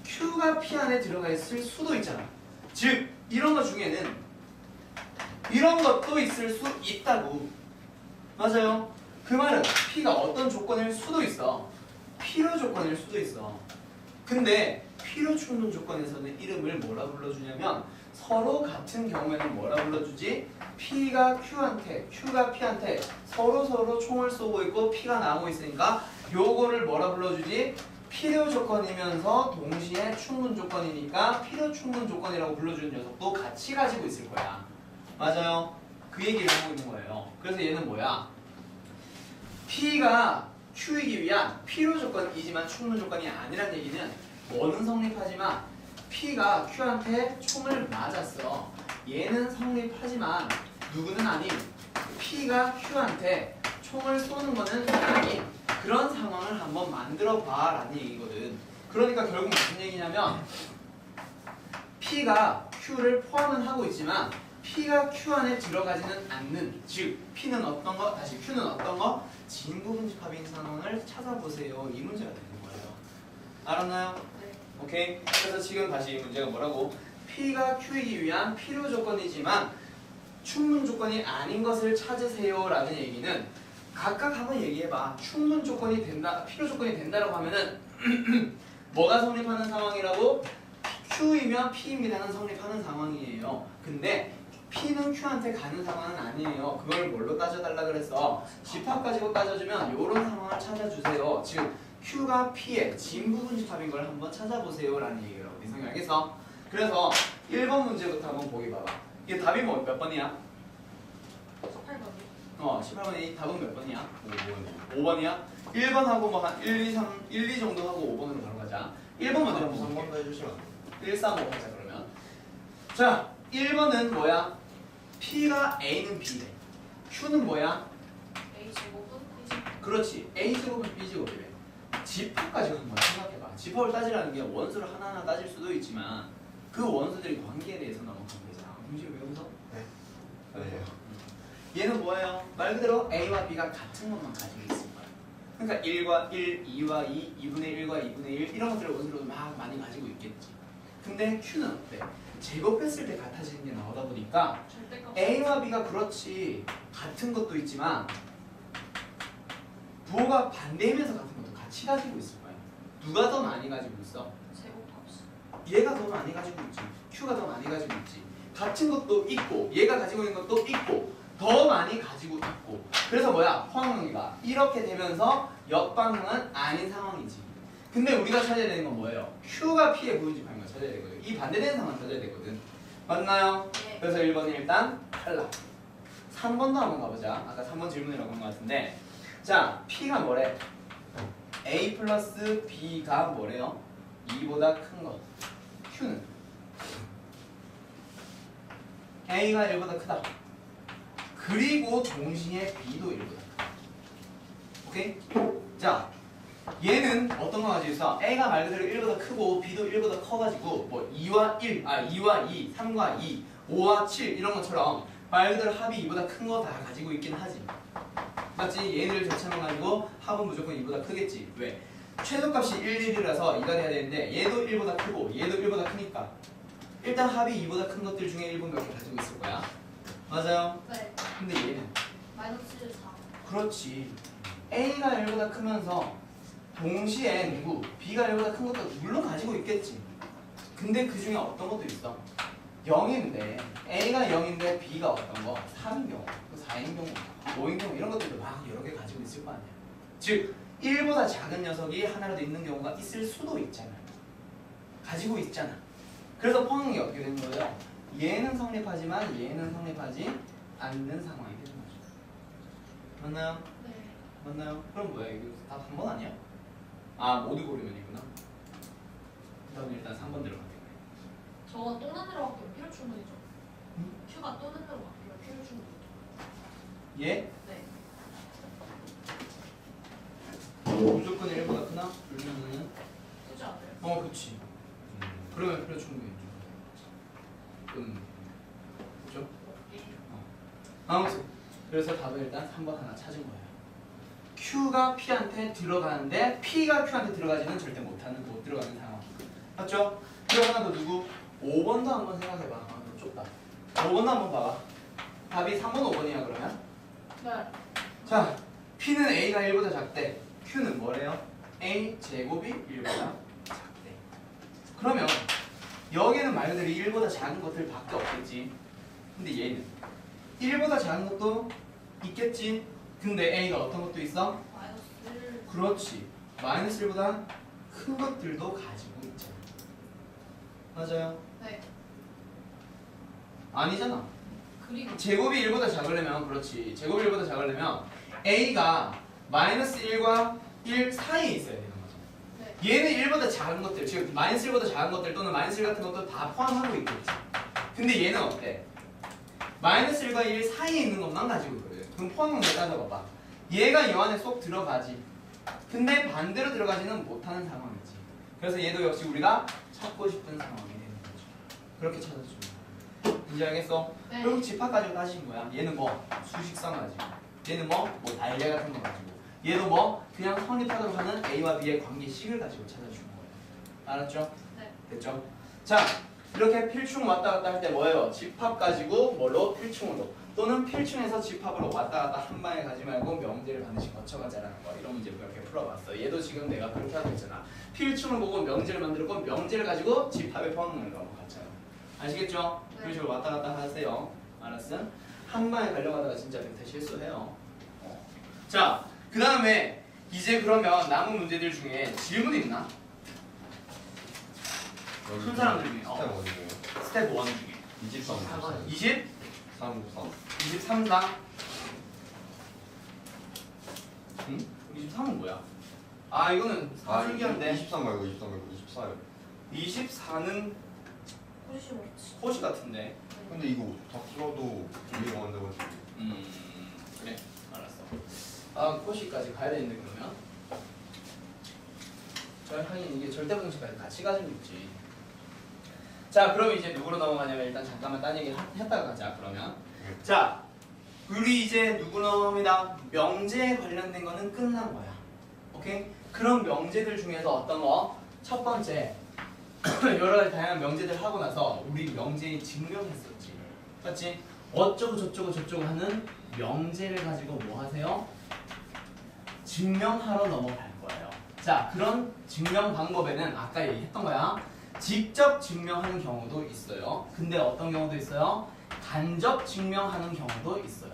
Q가 P 안에 들어가 있을 수도 있잖아. 즉 이런 것 중에는 이런 것도 있을 수 있다고. 맞아요. 그 말은 P가 어떤 조건일 수도 있어. 필요 조건일 수도 있어. 근데 필요 충분 조건에서는 이름을 뭐라 불러주냐면 서로 같은 경우에는 뭐라 불러주지? P가 Q한테, Q가 P한테 서로 총을 쏘고 있고 P가 나오고 있으니까 요거를 뭐라 불러주지? 필요 조건이면서 동시에 충분 조건이니까 필요 충분 조건이라고 불러주는 녀석도 같이 가지고 있을 거야. 맞아요. 그 얘기를 하고 있는 거예요. 그래서 얘는 뭐야? P가 Q이기 위한 필요 조건이지만 충분 조건이 아니란 얘기는 뭐는 성립하지만 P가 Q한테 총을 맞았어. 얘는 성립하지만 누구는 아닌 P가 Q한테 총을 쏘는 거는 아닌 그런 상황을 한번 만들어 봐라는 얘기거든. 그러니까 결국 무슨 얘기냐면 P가 Q를 포함은 하고 있지만 P가 Q 안에 들어가지는 않는, 즉 P는 어떤 거, 다시 Q는 어떤 거? 진부분 집합인 상황을 찾아보세요. 이 문제가 되는 거예요. 알았나요? 네. 오케이. 그래서 지금 다시 이 문제가 뭐라고? P가 Q이기 위한 필요 조건이지만 충분 조건이 아닌 것을 찾으세요라는 얘기는 각각 한번 얘기해봐. 충분 조건이 된다, 필요 조건이 된다라고 하면은 뭐가 성립하는 상황이라고? Q이면 P입니다는 성립하는 상황이에요. 근데 P는 Q한테 가는 상황은 아니에요. 그걸 뭘로 따져달라 그랬어? 집합 가지고 따져주면 이런 상황을 찾아주세요. 즉 Q가 P의 진부분 집합인 걸 한번 찾아보세요 라는 얘기예요. 이성이 알겠어? 그래서 1번 문제부터 한번 보기 봐봐. 이게 답이 뭐 몇 번이야? 18번이요. 18번에 이 답은 몇 번이야? 5번. 5번이야? 1번하고 뭐 한 1, 2, 3, 1, 2 정도 하고 5번으로 바로 가자. 1번 먼저 한번 볼게. 3번도 해주시면 안 돼요? 1, 3, 5 하자 그러면. 자, 1번은 뭐야? P가 A는 B래. Q는 뭐야? A15분? A15분. 그렇지. A제곱은 B제곱이래. 집합까지 한번 생각해봐. 집합을 따지라는 게 원수를 하나하나 따질 수도 있지만 그 원수들이 관계에 대해서 넘어가는 거잖아. 공식 왜 웃어? 아니에요. 얘는 뭐예요? 말 그대로 A와 B가 같은 것만 가지고 있을 거야. 그러니까 1과 1, 2와 2, 2분의 1과 2분의 1 이런 것들을 원소로 막 많이 가지고 있겠지. 근데 Q는 어때? 제곱했을 때 같아지는 게 나오다 보니까 절대값. A와 B가 그렇지 같은 것도 있지만 부호가 반대이면서 같은 것도 같이 가지고 있을 거야. 누가 더 많이 가지고 있어? 제곱합시. 얘가 더 많이 가지고 있지. Q가 더 많이 가지고 있지. 같은 것도 있고 얘가 가지고 있는 것도 있고 더 많이 가지고 있고. 그래서 뭐야? 포항형이가 이렇게 되면서 역방향은 아닌 상황이지. 근데 우리가 찾아야 되는 건 뭐예요? Q가 P에 부응집하는 걸 찾아야 되거든. 이 반대되는 상황을 찾아야 되거든. 맞나요? 네. 그래서 1번은 일단 탈락. 3번도 한번 가보자. 아까 3번 질문이라고 한 것 같은데. 자, P가 뭐래? A 플러스 B가 뭐래요? 2보다 큰 것. Q는? A가 1보다 크다. 그리고 동시에 B도 1보다 크다. 오케이? 자, 얘는 어떤 거 가지고 있어? A가 말 그대로 1보다 크고 B도 1보다 커가지고 뭐 2와 1, 2와 2, 3과 2, 5와 7 이런 것처럼 말 그대로 합이 2보다 큰 거 다 가지고 있긴 하지. 맞지? 얘네를 제쳐만 가지고 합은 무조건 2보다 크겠지. 왜? 최소값이 1, 1이라서 2가 돼야 되는데 얘도 1보다 크고 얘도 1보다 크니까 일단 합이 2보다 큰 것들 중에 1분 몇 개 가지고 있을 거야. 맞아요? 네. 근데 얘는 마이너스 4. 그렇지. A가 1보다 크면서 동시에 누구? B가 1보다 큰 것도 물론 가지고 있겠지. 근데 그 중에 어떤 것도 있어. 0인데 A가 0인데 B가 어떤 거? 3인 경우, 4인 경우, 5인 경우 이런 것들도 막 여러 개 가지고 있을 거 아니야. 즉 1보다 작은 녀석이 하나라도 있는 경우가 있을 수도 있잖아. 가지고 있잖아. 그래서 포항이 어떻게 되는 거예요? 얘는 성립하지만 얘는 성립하지 않는 상황이 되는 거죠. 맞나요? 네. 맞나요? 그럼 뭐야? 이거 다 3번 아니야? 아 모두 고르면이구나. 그 다음에 일단 3번 들어갈게요. 저거 또 눈으로 바뀌면 필요 충분이죠. 응? Q가 또 눈으로 바뀌면 필요 충분이죠. 얘? 네. 무조건 1보다 크나? 그러면은 그지 않아요? 그치. 그러면 필요 충분히 그죠? 아무튼 그래서 답을 일단 3번 하나 찾은 거예요. Q가 P한테 들어가는데 P가 Q한테 들어가지는 절대 못 들어가는 상황. 맞죠? 그리고 하나 더 누구? 5번도 한번 생각해봐. 좀 좁다. 5번도 한번 봐봐. 답이 3번, 5번이야 그러면? 네. 자, P는 A가 1보다 작대. Q는 뭐래요? A 제곱이 1보다 작대. 그러면 여기는 말 그대로 1보다 작은 것들밖에 없겠지. 근데 얘는 1보다 작은 것도 있겠지. 근데 A가 어떤 것도 있어? 마이너스 1. 그렇지. 마이너스 1보다 큰 것들도 가지고 있잖아. 맞아요? 네. 아니잖아. 그리고 제곱이 1보다 작으려면 그렇지. 제곱이 1보다 작으려면 A가 마이너스 1과 1 사이에 있어야 되는 거죠. 네. 얘는 1보다 작은 것들, 즉 마이너스 1보다 작은 것들 또는 마이너스 1 같은 것도 다 포함하고 있겠지. 근데 얘는 어때? 마이너스 1과 1 사이에 있는 것만 가지고 있거든. 그럼 포함을 따져봐봐. 얘가 이 안에 쏙 들어가지. 근데 반대로 들어가지는 못하는 상황이지. 그래서 얘도 역시 우리가 찾고 싶은 상황이 되는 거죠. 그렇게 찾아주는 거야. 이제 알겠어? 네. 결국 집합 가지고 따진 거야. 얘는 뭐 수식성 가지고, 얘는 뭐 달걀 같은 거 가지고, 얘도 뭐 그냥 성립하도록 하는 A와 B의 관계식을 가지고 찾아주는 거예요. 알았죠? 네. 됐죠? 자, 이렇게 필충 왔다 갔다 할 때 뭐예요? 집합 가지고 뭘로? 필충으로. 또는 필충에서 집합으로 왔다 갔다 한 방에 가지 말고 명제를 반드시 거쳐가자라는 거. 이런 문제 이렇게 풀어봤어. 얘도 지금 내가 그렇게 하고 있잖아. 필충을 보고 명제를 만들었고 명제를 가지고 집합에 포함하는 거 한번 같이 하는 거. 아시겠죠? 네. 그런 식으로 왔다 갔다 하세요. 알았어? 한 방에 가려가다가 진짜 밑에 실수해요. 자, 그 다음에 이제 그러면 남은 문제들 중에 질문 있나? 큰 사람들 중에 스텝 어디예요? 스텝 1 중에 23, 20, 3, 3. 23, 4 응? 23은 뭐야? 아 이거는 사슬기한데 23 말고 23 말고 24요. 24는 호시 없지. 호시 같은데 근데 이거 다 풀어도 이해가 안 돼가지고. 그래 알았어 아 호시까지 가야 되는데 그러면 하긴 이게 절대분수까지 같이 가지고 있지. 자 그럼 이제 누구로 넘어가냐면 일단 잠깐만 딴 얘기 했다가 가자 그러면. 자 우리 이제 누구로 넘어갑니다. 명제에 관련된 거는 끝난 거야. 오케이? 그런 명제들 중에서 어떤 거? 첫 번째 여러 가지 다양한 명제들 하고 나서 우리 명제에 증명했었지. 맞지? 어쩌고 저쩌고 저쩌고 하는 명제를 가지고 뭐 하세요? 증명하러 넘어갈 거예요. 자, 그런 증명 방법에는 아까 얘기했던 거야. 직접 증명하는 경우도 있어요. 근데 어떤 경우도 있어요? 간접 증명하는 경우도 있어요.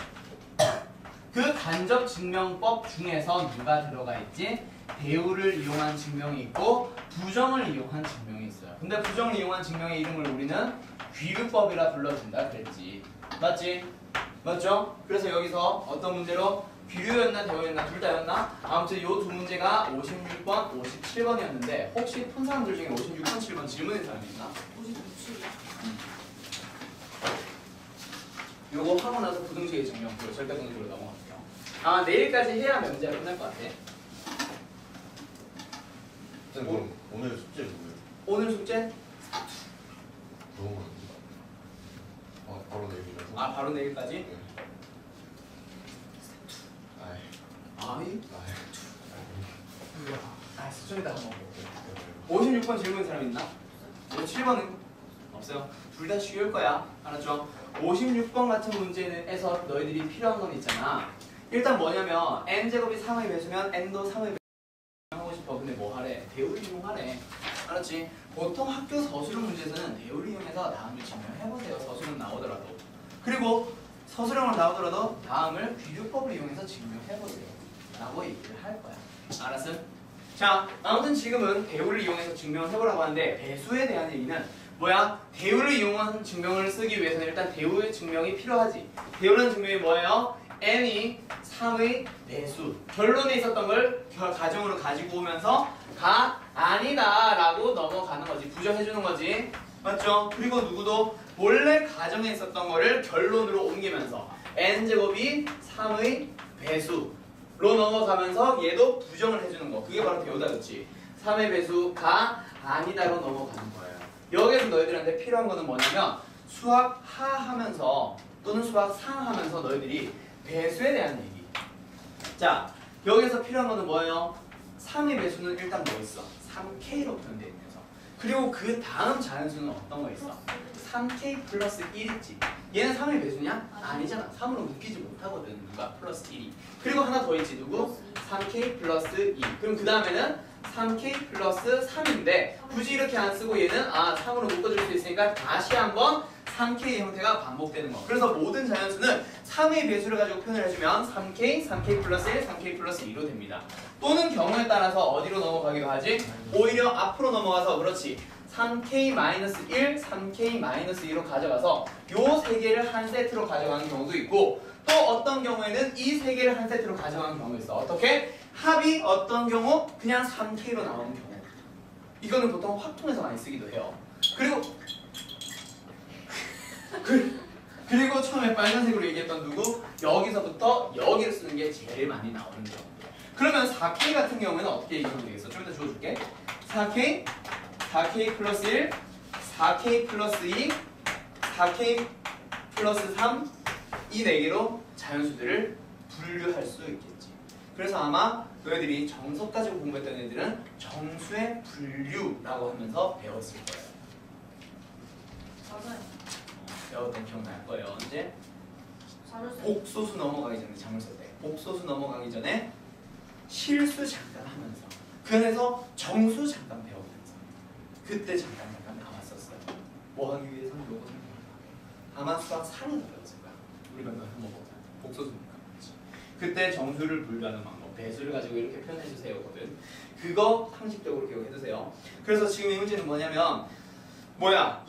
그 간접 증명법 중에서 누가 들어가 있지? 대우를 이용한 증명이 있고 부정을 이용한 증명이 있어요. 근데 부정을 이용한 증명의 이름을 우리는 귀류법이라 불러준다 그랬지. 맞지? 맞죠? 그래서 여기서 어떤 문제로 귀류였나 대우였나 둘 다였나? 아무튼 이 두 문제가 56번, 57번이었는데 혹시 푼 사람들 중에 56번, 7번 질문인 사람이 있나? 56. 요거 하고 나서 부등식의 증명, 그리고 절대부등식으로 넘어갈게요. 아마 내일까지 해야 명제가 끝날 것 같아. 쌤 그럼 오늘 숙제 뭐예요? 오늘 숙제? 너무 많은데. 바로 내일이라서. 아 바로 내일까지? 네. 아이. 아이? 아 수준이 다 먹고. 아이. 56번 질문 사람 있나? 57번은? 없어요. 둘 다 쉬울 거야. 알았죠? 56번 같은 문제에서 너희들이 필요한 건 있잖아. 일단 뭐냐면 n제곱이 3의 배수면 n도 3의 배수 하고 싶어. 근데 뭐 하래? 대우를 이용하래. 알았지? 보통 학교 서술형 문제에서는 대우를 이용해서 다음을 증명해보세요. 서술형 나오더라도. 그리고 서술형으로 나오더라도 다음을 귀류법을 이용해서 증명해보세요. 라고 얘기를 할 거야. 알았어? 자, 아무튼 지금은 대우를 이용해서 증명을 해보라고 하는데 배수에 대한 얘기는 뭐야? 대우를 이용한 증명을 쓰기 위해서는 일단 대우의 증명이 필요하지. 대우라는 증명이 뭐예요? n이 3의 배수. 결론에 있었던 걸 가정으로 가지고 오면서 가 아니다 라고 넘어가는 거지. 부정해주는 거지. 맞죠? 그리고 누구도 원래 가정에 있었던 거를 결론으로 옮기면서 n제곱이 3의 배수로 넘어가면서 얘도 부정을 해주는 거. 그게 바로 대우다. 그렇지? 3의 배수가 아니다로 넘어가는 거예요. 여기서 너희들한테 필요한 거는 뭐냐면 수학 하 하면서 또는 수학 상 하면서 너희들이 배수에 대한 얘기. 자, 여기서 필요한 거는 뭐예요? 3의 배수는 일단 뭐 있어? 3K로 표현되어 있는 녀석. 그리고 그 다음 자연수는 어떤 거 있어? 3K 플러스 1 있지. 얘는 3의 배수냐? 아니잖아. 3으로 묶이지 못하거든. 누가? 플러스 1이. 그리고 하나 더 있지. 누구? 3K 플러스 2. 그럼 그 다음에는 3K 플러스 3인데 굳이 이렇게 안 쓰고 얘는 3으로 묶어줄 수 있으니까 다시 한번 3K의 형태가 반복되는 거. 그래서 모든 자연수는 3의 배수를 가지고 표현을 해주면 3K, 3K 플러스 1, 3K 플러스 2로 됩니다. 또는 경우에 따라서 어디로 넘어가기도 하지? 오히려 앞으로 넘어가서 그렇지. 3K-1, 3K-2로 가져가서 요 세 개를 한 세트로 가져가는 경우도 있고 또 어떤 경우에는 이 세 개를 한 세트로 가져가는 경우가 있어. 어떻게? 합이 어떤 경우? 그냥 3K로 나오는 경우. 이거는 보통 확통해서 많이 쓰기도 해요. 그리고 처음에 빨간색으로 얘기했던 누구? 여기서부터 여기를 쓰는 게 제일 많이 나오는 경우. 그러면 4K 같은 경우에는 어떻게 얘기하면 되겠어? 좀 이따 주워줄게. 4K, 4K 플러스 1, 4K 플러스 2, 4K 플러스 3, 이 4개로 자연수들을 분류할 수 있겠지. 그래서 아마 너희들이 정석 가지고 공부했던 애들은 정수의 분류라고 하면서 배웠을 거예요. 맞아요. 배웠던 기억날 거예요. 언제? 자물쇠. 복소수 넘어가기 전에 자물쇠 때. 복소수 넘어가기 전에 실수 잠깐 하면서 그래서 정수 잠깐 배우면서 그때 잠깐 나왔었어요. 뭐 하기 위해서는 요거 생각해봐. 아마 수학 4년 배웠을 거야. 우리가 한번 보자. 복소수니까. 그때 정수를 분류하는 방법, 배수를 가지고 이렇게 표현해주세요거든. 그거 상식적으로 기억해두세요. 그래서 지금 이 문제는 뭐냐면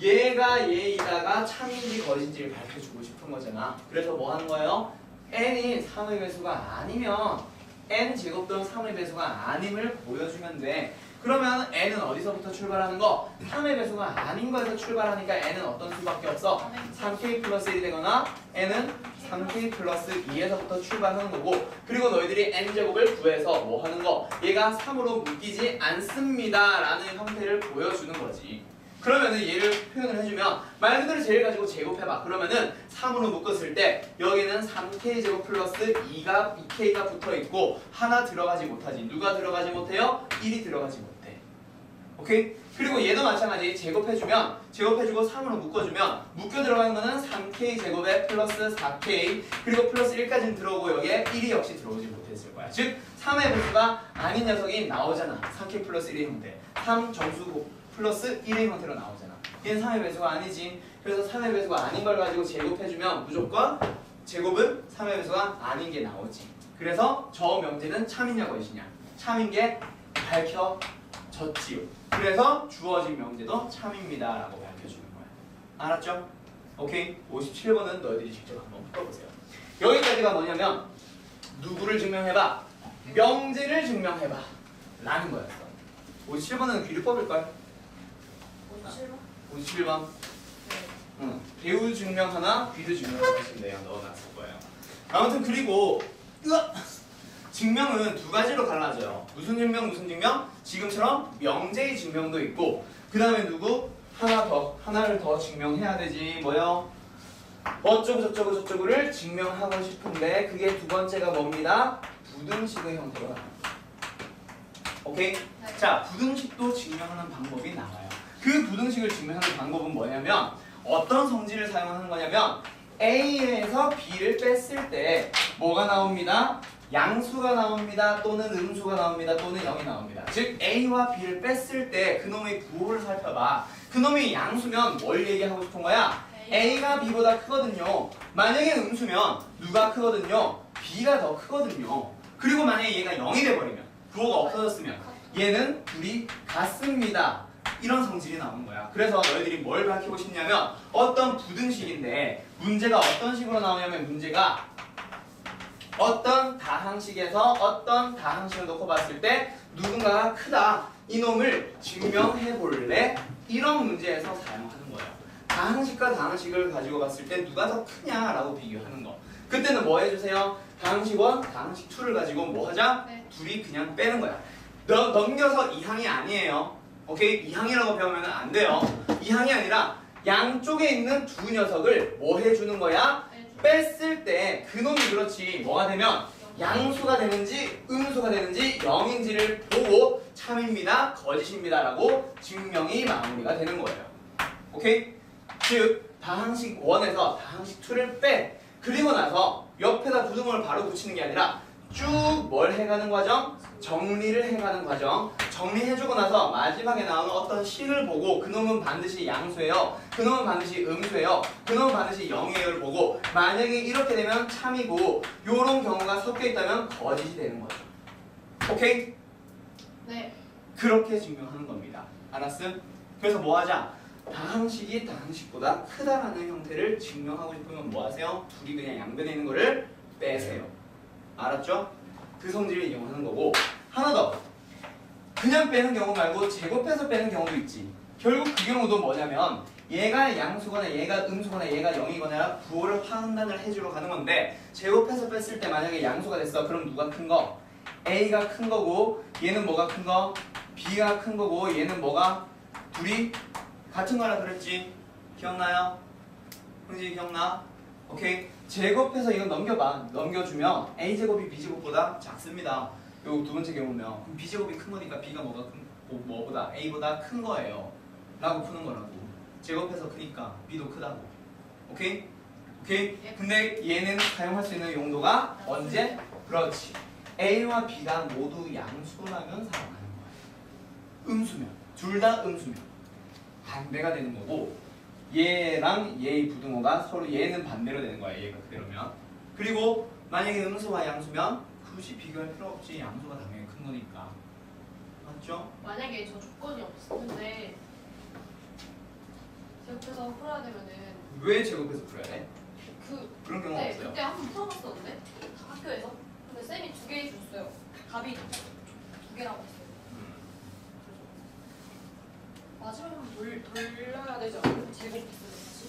얘가 얘이다가 참인지 거짓인지를 밝혀주고 싶은 거잖아. 그래서 뭐 하는 거예요? n이 3의 배수가 아니면 n 제곱 또는 3의 배수가 아님을 보여주면 돼. 그러면 n은 어디서부터 출발하는 거? 3의 배수가 아닌 거에서 출발하니까 n은 어떤 수밖에 없어? 3k 플러스 1이 되거나 n은 3k 플러스 2에서부터 출발하는 거고 그리고 너희들이 n제곱을 구해서 뭐 하는 거? 얘가 3으로 묶이지 않습니다 라는 형태를 보여주는 거지. 그러면은 얘를 표현을 해주면 말 그대로 쟤를 가지고 제곱해봐. 그러면은 3으로 묶었을 때 여기는 3k제곱 플러스 2k가 붙어있고 하나 들어가지 못하지. 누가 들어가지 못해요? 1이 들어가지 못해. 오케이? 그리고 얘도 마찬가지. 제곱해주면 제곱해주고 3으로 묶어주면 묶여 들어가는 거는 3k제곱에 플러스 4k 그리고 플러스 1까지는 들어오고 여기에 1이 역시 들어오지 못했을 거야. 즉 3의 배수가 아닌 녀석이 나오잖아. 4k 플러스 1의 형태. 3 정수 플러스 1의 형태로 나오잖아. 얘는 3의 배수가 아니지. 그래서 3의 배수가 아닌 걸 가지고 제곱해주면 무조건 제곱은 3의 배수가 아닌 게 나오지. 그래서 저 명제는 참이냐 거짓이냐. 참인 게 밝혀졌지요. 그래서 주어진 명제도 참입니다 라고 밝혀주는 거야. 알았죠? 오케이. 57번은 너희들이 직접 한번 풀어보세요. 여기까지가 뭐냐면 누구를 증명해봐? 명제를 증명해봐 라는 거였어. 57번은 귀를 뽑을걸? 57번? 57번. 응. 배우 증명 하나, 귀를 증명 하나 하시면 돼요. 넣어놨을 거예요. 아무튼 그리고 증명은 두 가지로 갈라져요. 무슨 증명, 무슨 증명? 지금처럼 명제의 증명도 있고 그 다음에 누구? 하나를 더 증명해야 되지. 뭐요? 어쩌고 저쩌고 저쩌고를 증명하고 싶은데 그게 두 번째가 뭡니다? 부등식의 형태가 나와요. 오케이? 네. 자, 부등식도 증명하는 방법이 나와요. 그 부등식을 증명하는 방법은 뭐냐면 어떤 성질을 사용하는 거냐면 A에서 B를 뺐을 때 뭐가 나옵니다? 양수가 나옵니다. 또는 음수가 나옵니다. 또는 0이 나옵니다. 즉 A와 B를 뺐을 때 그놈의 부호를 살펴봐. 그놈이 양수면 뭘 얘기하고 싶은 거야? A가 B보다 크거든요. 만약에 음수면 누가 크거든요? B가 더 크거든요. 그리고 만약에 얘가 0이 돼버리면 부호가 없어졌으면 얘는 둘이 같습니다. 이런 성질이 나오는 거야. 그래서 너희들이 뭘 밝히고 싶냐면 어떤 부등식인데 문제가 어떤 식으로 나오냐면 문제가 어떤 다항식에서 어떤 다항식을 놓고 봤을 때 누군가가 크다. 이놈을 증명해 볼래? 이런 문제에서 사용하는 거예요. 다항식과 다항식을 가지고 봤을 때 누가 더 크냐라고 비교하는 거. 그때는 뭐 해주세요? 다항식 1, 다항식 2를 가지고 뭐 하자? 네. 둘이 그냥 빼는 거야. 넘겨서 2항이 아니에요. 오케이? 2항이라고 배우면 안 돼요. 2항이 아니라 양쪽에 있는 두 녀석을 뭐 해주는 거야? 뺐을 때 그놈이 그렇지 뭐가 되면 양수가 되는지 음수가 되는지 0인지를 보고 참입니다, 거짓입니다 라고 증명이 마무리가 되는 거예요. 오케이? 즉 다항식 1에서 다항식 2를 빼 그리고 나서 옆에다 부등호를 바로 붙이는 게 아니라 쭉 뭘 해가는 과정? 정리를 해가는 과정. 정리해주고 나서 마지막에 나오는 어떤 식을 보고 그놈은 반드시 양수예요. 그놈은 반드시 음수예요. 그놈은 반드시 0이에요를 보고 만약에 이렇게 되면 참이고 요런 경우가 섞여 있다면 거짓이 되는 거죠. 오케이? 네. 그렇게 증명하는 겁니다. 알았음? 그래서 뭐 하자? 다항식이 다항식보다 크다라는 형태를 증명하고 싶으면 뭐 하세요? 둘이 그냥 양변에 있는 거를 빼세요. 알았죠? 그 성질을 이용하는 거고 하나 더 그냥 빼는 경우 말고 제곱해서 빼는 경우도 있지. 결국 그 경우도 뭐냐면 얘가 양수거나 얘가 음수거나 얘가 0이거나 부호를 판단을 해주러 가는 건데 제곱해서 뺐을 때 만약에 양수가 됐어. 그럼 누가 큰 거? A가 큰 거고 얘는 뭐가 큰 거? B가 큰 거고 얘는 뭐가? 둘이 같은 거라 그랬지? 기억나요? 흥지 기억나? 오케이. 제곱해서 이건 넘겨봐. 넘겨주면 A제곱이 B제곱보다 작습니다. 요 두 번째 경우면 그럼 B제곱이 큰 거니까 B가 뭐보다 A보다 큰 거예요 라고 푸는 거라고. 제곱해서 크니까 B도 크다고. 오케이? 오케이? 근데 얘는 사용할 수 있는 용도가 언제? 그렇지. A와 B가 모두 양수라면 사용하는 거야. 음수면. 둘 다 음수면. 반대가 되는 거고 얘랑 얘의 부등호가 서로 얘는 반대로 되는 거야. 얘가 그대로면. 그리고 만약에 음수와 양수면 굳이 비교할 필요 없지. 양수가 당연히 큰 거니까. 맞죠? 만약에 저 조건이 없었는데 제곱해서 풀어야 되면은 왜 제곱해서 풀어야 돼? 그런 경우 네, 없어요. 그때 한 번 풀어봤었는데 학교에서 근데 쌤이 2개 해줬어요. 답이 2개라고 했어요. 마지막에 돌려야 되지 않아요? 제곱했어요 다시?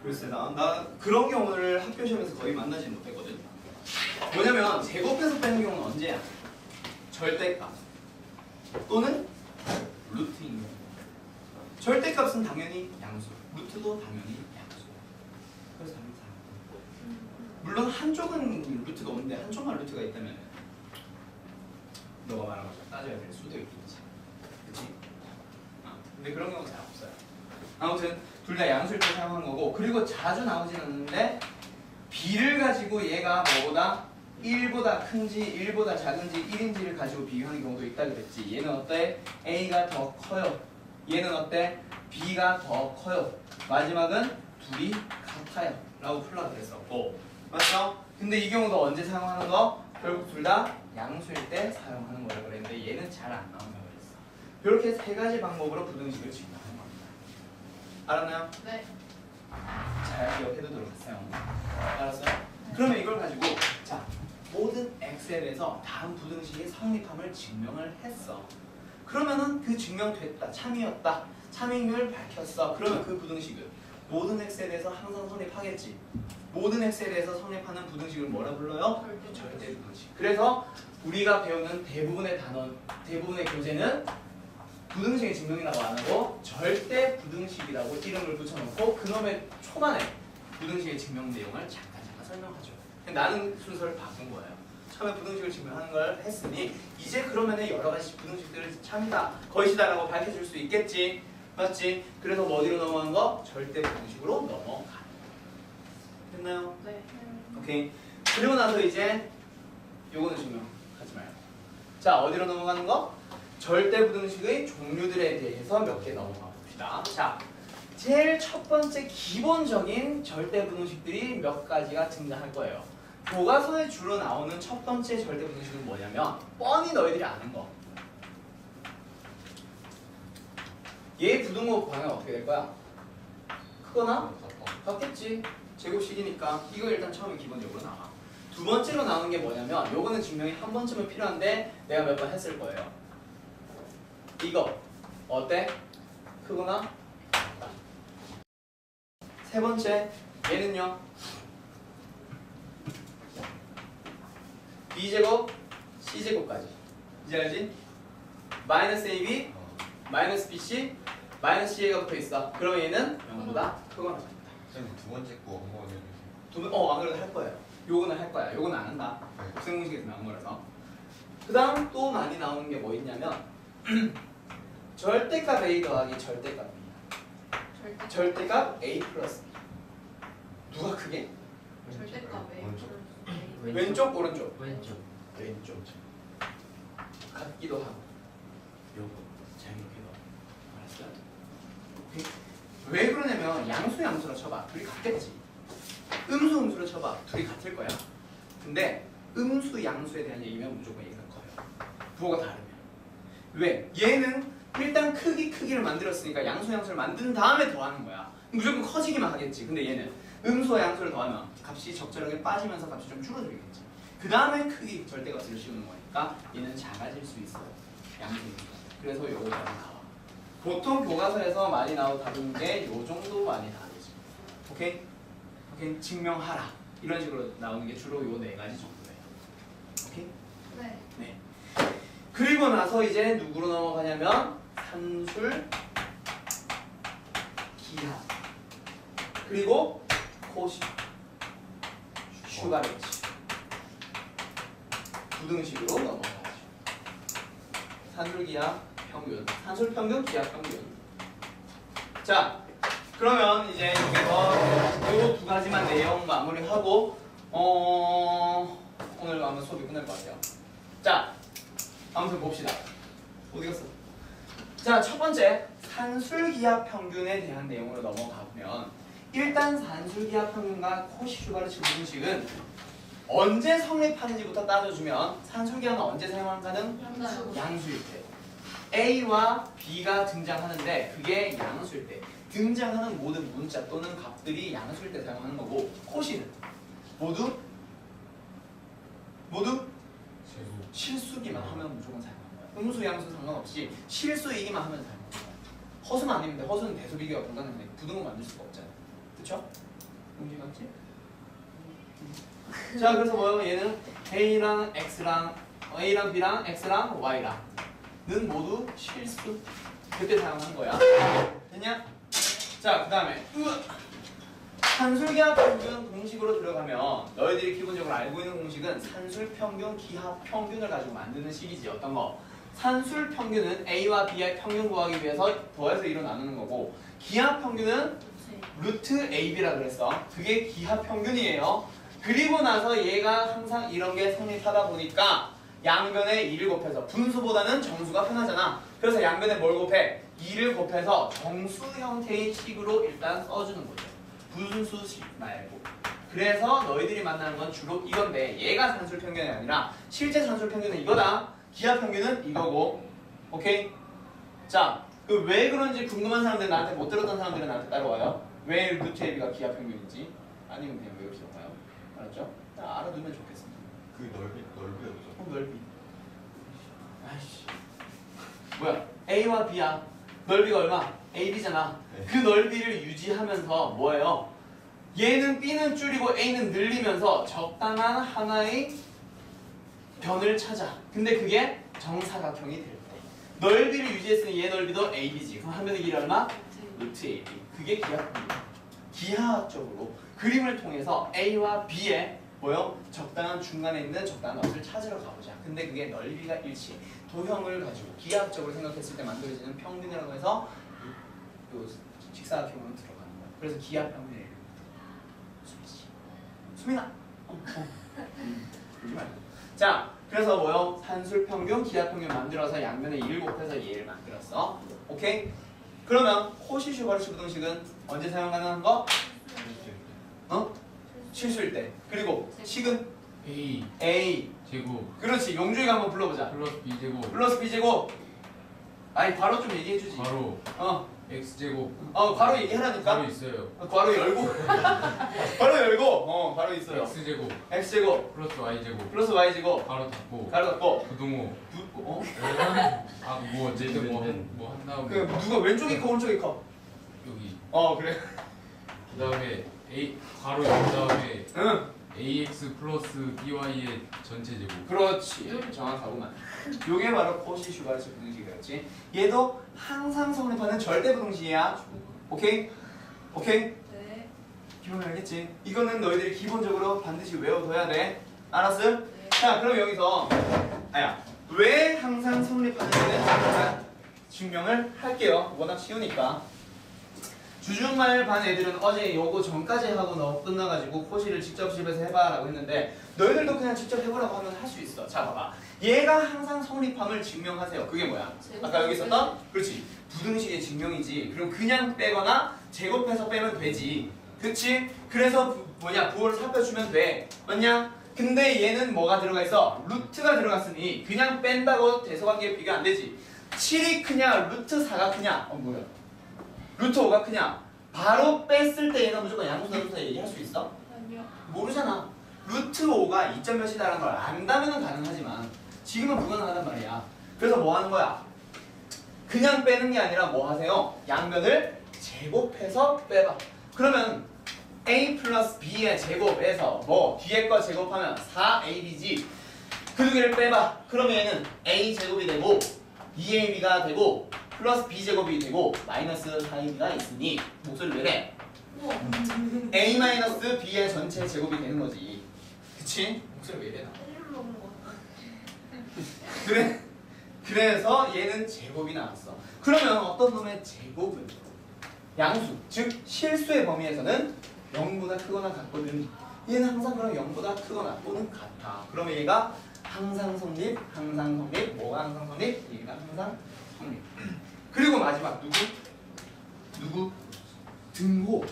글쎄 나 그런 경우를 학교 시험에서 거의 만나지 못했거든. 뭐냐면 제곱해서 빼는 경우는 언제야? 절대값 또는 루트인 경우. 절대값은 당연히 양수, 루트도 당연히 양수. 그래서 당연히 4. 물론 한쪽은 루트가 없는데 한쪽만 루트가 있다면 너가 말한 것처럼 따져야 될 수도 있겠지. 그치? 근데 그런 경우는 잘 없어요. 아무튼 둘 다 양수일 때 사용하는 거고, 그리고 자주 나오진 않는데 b를 가지고 얘가 뭐보다 1보다 큰지 1보다 작은지 1인지를 가지고 비교하는 경우도 있다 그랬지. 얘는 어때? a가 더 커요. 얘는 어때? b가 더 커요. 마지막은 둘이 같아요 라고 풀라 그랬었고, 맞죠? 근데 이 경우도 언제 사용하는 거? 결국 둘 다 양수일 때 사용하는 거라고 그랬는데 얘는 잘 안 나온다고 그랬어. 이렇게 세 가지 방법으로 부등식을 증명하는 겁니다. 알았나요? 네. 잘 기억해두도록 하세요. 알았어요? 그러면 이걸 가지고 자, 모든 엑셀에서 다음 부등식의 성립함을 증명을 했어. 그러면은 그 증명됐다, 참이었다, 참임을 밝혔어. 그러면 그 부등식은 모든 엑셀에서 항상 성립하겠지. 모든 엑셀에서 성립하는 부등식을 뭐라 불러요? 절대 부등식. 그래서 우리가 배우는 대부분의 단원, 대부분의 교재는 부등식의 증명이라고 안 하고 절대 부등식이라고 이름을 붙여놓고 그놈의 초반에 부등식의 증명 내용을 잠깐 설명하죠. 나는 순서를 바꾼 거예요. 처음에 부등식을 증명하는 걸 했으니 이제 그러면은 여러 가지 부등식들을 참이다, 것이다라고 밝혀줄 수 있겠지. 맞지? 그래서 뭐 어디로 넘어간 거? 절대 부등식으로 넘어가는 거. 됐나요? 네. 오케이. 그리고 나서 이제 요거는 증명하지 말고. 자, 어디로 넘어가는 거? 절대 부등식의 종류들에 대해서 몇 개 넘어가 봅시다. 자, 제일 첫 번째 기본적인 절대 부등식들이 몇 가지가 등장할 거예요. 교과서에 주로 나오는 첫 번째 절대 부등식은 뭐냐면 뻔히 너희들이 아는 거. 얘 부등호 방향 어떻게 될 거야? 크거나 같겠지. 제곱식이니까 이거 일단 처음에 기본적으로 나와. 두 번째로 나오는 게 뭐냐면 요거는 증명이 한 번쯤은 필요한데 내가 몇 번 했을 거예요. 이거 어때? 크거나 같다. 세 번째 얘는요 b제곱 c제곱까지 이제 알지? 마이너스 ab 마이너스 bc 마이너스 ca가 붙어 있어. 그럼 얘는 0보다 크거나 같다. 선생님 두 번째 거 한번 해주세요. 안 그래도 할 거예요. 요거는 할 거야. 요거는 안 한다. 네. 곱셈공식에서 나온 거라서. 그 다음 또 많이 나오는 게 뭐 있냐면 절대값 a 더하기 절대값 b. 절대값 a 플러스 b. 누가 크게? 절대값에 오른쪽. 왼쪽 오른쪽. 왼쪽. 왼쪽. 같기도 하고. 요거 잘 이렇게 넣어. 알았어요? 오케이? 왜 그러냐면 양수 양수로 쳐봐. 둘이 같겠지. 음수 음수로 쳐봐. 둘이 같을 거야. 근데 음수 양수에 대한 얘기면 무조건 얘가 커요. 부호가 다르면. 왜? 얘는 일단 크기를 만들었으니까 양수 양수를 만든 다음에 더하는 거야. 무조건 커지기만 하겠지. 근데 얘는 음수와 양수를 더하면 값이 적절하게 빠지면서 값이 좀 줄어들겠지. 그 다음에 크기 절대값을 씌우는 거니까 얘는 작아질 수 있어요. 양수니까. 그래서 요거 답이 나와. 보통 교과서에서 많이 다루는 게 요 정도 많이 다루지. 오케이? 오케이? 증명하라. 이런 식으로 나오는 게 주로 요 네 가지 정도예요. 오케이? 네. 네. 그리고 나서 이제 누구로 넘어가냐면 산술, 기하, 그리고 코시, 슈가레치 부등식으로 넘어가죠. 산술, 기하, 평균, 산술, 평균, 기하, 평균. 자, 그러면 이제 여기서 요 두 가지만 내용 마무리하고 오늘 아마 수업이 끝날 것 같아요. 자, 아무튼 봅시다. 어디 갔어? 자, 첫 번째 산술기하 평균에 대한 내용으로 넘어가 보면 일단 산술기하 평균과 코시-슈가르츠 부등식은 언제 성립하는지부터 따져주면 산술기하는 언제 사용하는? 양수일 때. A와 B가 등장하는데 그게 양수일 때. 등장하는 모든 문자 또는 값들이 양수일 때 사용하는 거고, 코시는 모두 실수기만 하면 무조건 사용하는 거야. 음수, 양수 상관없이 실수이기만 하면 사용하는 거야. 허수는 아닌데 허수는 대수비교가 불가능해. 부등호 만들 수가 없잖아. 그쵸? 용기 맞지? 자, 그래서 뭐예요? 얘는 A랑 X랑 A랑 B랑 X랑 Y랑 모두 실수. 그때 사용한 거야. 됐냐? 자, 그 다음에 산술기하 평균 공식으로 들어가면 너희들이 기본적으로 알고 있는 공식은 산술 평균, 기하 평균을 가지고 만드는 식이지. 어떤 거? 산술 평균은 A와 B의 평균 구하기 위해서 더해서 2로 나누는 거고, 기하 평균은 루트 AB라 그랬어. 그게 기하 평균이에요. 그리고 나서 얘가 항상 이런 게 성립하다 보니까 양변에 2를 곱해서 분수보다는 정수가 편하잖아. 그래서 양변에 뭘 곱해? 2를 곱해서 정수 형태의 식으로 일단 써주는 거죠. 분수식 말고. 그래서 너희들이 만나는 건 주로 이건데, 얘가 산술 평균이 아니라 실제 산술 평균은 이거다. 기하 평균은 이거고. 오케이? 자, 그 왜 그런지 궁금한 사람들은 나한테, 못 들었던 사람들은 나한테 따라와요. 왜 루트 AB가 기하 평균인지. 아니면 그냥 외우시러 가요. 알았죠? 알아두면 좋겠습니다. 그 넓이였죠. 넓이. 아이씨. 뭐야? A와 B야. 넓이가 얼마? AB잖아. 네. 그 넓이를 유지하면서 뭐예요? 얘는 B는 줄이고 A는 늘리면서 적당한 하나의 변을 찾아. 근데 그게 정사각형이 될 때. 넓이를 유지했으니 얘 넓이도 AB지. 그럼 한 변의 길이 얼마? 루트 AB. 그게 기하평균. 기하학적으로 그림을 통해서 A와 B의 뭐요? 적당한 중간에 있는 적당한 것을 찾으러 가보자. 근데 그게 넓이가 일치, 도형을 가지고 기하학적으로 생각했을 때 만들어지는 평균이라고 해서 요 직사각형으로 들어가는 거야. 그래서 기하평균이에요. 수민아. 그러지 말고. 자, 그래서 뭐요? 산술평균, 기하평균 만들어서 양면에 2를 곱해서 얘를 만들었어. 오케이? 그러면 코시-슈바르트 부등식은 언제 사용 가능한 거? 실수일 때. 그리고 식은 A A. 제곱 그렇지. 용주이가 한번 불러보자. 플러스 B 제곱 플러스 B 제곱. 아니 바로 좀 얘기해주지. 바로 어, X 제곱 바로 얘기하라니까. 바로 있어요. 바로 열고. 바로 열고. 바로 있어요. X 제곱 X 제곱 플러스 Y 제곱 플러스 Y 제곱. 바로 닫고 가로 닫고. 부동호 부, 뭐 어쨌든 뭐 한 다음에 그 누가 왼쪽이 커 오른쪽이 커? 여기 그래. 그 다음에 A 가로 그 다음에 응. AX 플러스 BY의 전체 제곱. 그렇지. 정확하구만. 요게 바로 코시-슈바르트 부등식이었지. 얘도 항상 성립하는 절대 부등식이야. 오케이? 오케이? 네. 기본 알겠지? 이거는 너희들이 기본적으로 반드시 외워둬야 돼. 알았어? 네. 자, 그럼 여기서 왜 항상 성립하는지는 잠깐 증명을 할게요. 워낙 쉬우니까. 주중말 반 애들은 어제 요거 전까지 하고 너 끝나가지고 코시를 직접 집에서 해봐라고 했는데, 너희들도 그냥 직접 해보라고 하면 할 수 있어. 자, 봐봐. 얘가 항상 성립함을 증명하세요. 그게 뭐야? 아까 여기 있었던? 그렇지. 부등식의 증명이지. 그럼 그냥 빼거나 제곱해서 빼면 되지. 그치? 그래서 부호를 살펴주면 돼. 맞냐? 근데 얘는 뭐가 들어가 있어? 루트가 들어갔으니 그냥 뺀다고 대소관계에 비교 안 되지. 7이 크냐? 루트 4가 크냐? 뭐야? 루트 5가 크냐? 바로 뺐을 때 얘가 무조건 양수나누서 얘기할 수 있어? 아니요. 모르잖아. 루트 5가 2점 몇이다라는 걸 안다면 가능하지만 지금은 불가능하단 말이야. 그래서 뭐 하는 거야? 그냥 빼는 게 아니라 뭐 하세요? 양면을 제곱해서 빼봐. 그러면 A 플러스 B의 제곱에서 뭐 뒤에 거 제곱하면 4AB지. 그 두 개를 빼봐. 그러면 얘는 A 제곱이 되고 2AB가 되고 플러스 B 제곱이 되고 마이너스 4AB가 있으니 목소리 왜 내? 우와. A 마이너스 B의 전체 제곱이 되는 거지. 그치? 목소리 왜 이래나? 일로 먹는 거 같아. 그래? 그래서 얘는 제곱이 나왔어. 그러면 어떤 놈의 제곱은 양수, 즉 실수의 범위에서는 0보다 크거나 같거든. 얘는 항상 그럼 0보다 크거나 또는 같아. 그러면 얘가 항상 성립, 뭐가 항상 성립? 얘가 항상 성립. 그리고 마지막 누구? 등호.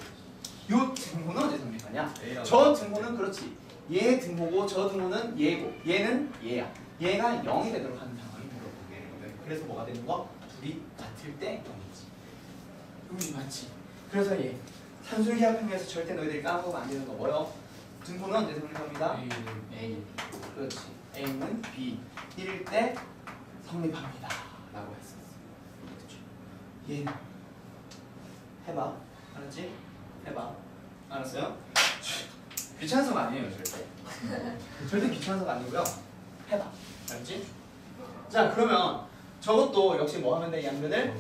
요 등호는 언제 성립하냐? 저 등호는 그렇지. 얘 등호고 저 등호는 얘고 얘는 얘야. 얘가 0이 되도록 하는 상황이 되거든. 그래서 뭐가 되는 거? 둘이 같을 때 0이지. 맞지? 그래서 얘 산술기하평에서 절대 너희들이 까먹으면 안 되는 거 뭐요? 등호는 언제 성립합니다? A. 그렇지. A는 B일 때 성립합니다. 라고 했었어. 그렇죠? 얘는 해봐. 알았지? 해봐. 알았어요? 귀찮아서가 아니에요, 절대. 절대 귀찮아서가 아니고요. 해봐. 알았지? 자, 그러면 저것도 역시 뭐 하면 돼? 양변을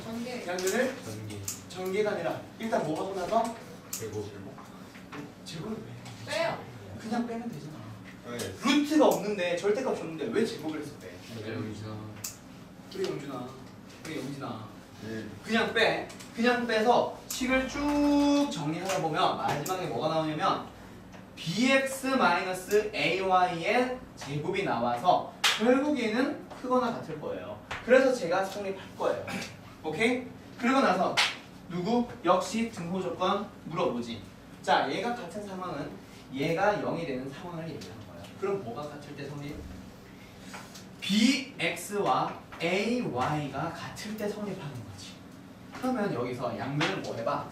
전개. 전기 전개가 아니라 일단 뭐 하고 나서 제곱 제곱을 왜? 빼요. 그냥 빼면 되잖아. 네. 루트가 없는데 절대값이 없는데 왜 제곱을 했어 빼? 여기서 우리 영준아, 우리 영진아. 네. 그냥 빼. 그냥 빼서 식을 쭉 정리하다 보면 마지막에 뭐가 나오냐면 bx-ay의 제곱이 나와서 결국에는 크거나 같을 거예요. 그래서 제가 성립할 거예요. 오케이? 그리고 나서 누구? 역시 등호 조건 물어보지. 자, 얘가 같은 상황은 얘가 0이 되는 상황을 얘기하는 거예요. 그럼 뭐가 같을 때 성립? bx와 ay가 같을 때 성립하는 거지. 그러면 여기서 양면을 뭐 해봐?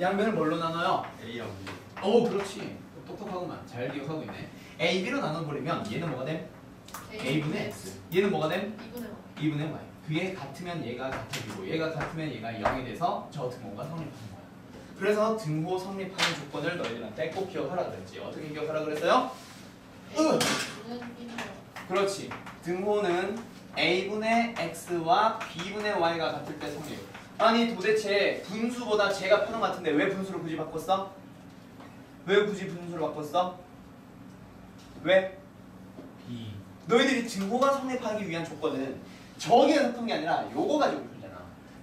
양면을 뭘로 나눠요? A랑 B. 오, 그렇지. 똑똑하구만. 잘 기억하고 있네. a, b로 나눠버리면 얘는 뭐가 됨? a분의 x. 얘는 뭐가 됨? 2분의 2분의 y. 그게 같으면 얘가 같아지고 얘가 같으면 얘가 0이 돼서 저 등호가 성립하는 거야. 그래서 등호 성립하는 조건을 너희들한테 꼭 기억하라 그랬지. 어떻게 기억하라 그랬어요? A는 1이요. 그렇지. 등호는 a분의 x와 b분의 y가 같을 때 성립. 아니 도대체 분수보다 제가 편한 것 같은데 왜 분수를 굳이 바꿨어? 왜 굳이 분수로 바꿨어? 왜? B 너희들이 등호가 성립하기 위한 조건은 저기에서 푼 게 아니라 요거 가지고 풀잖아.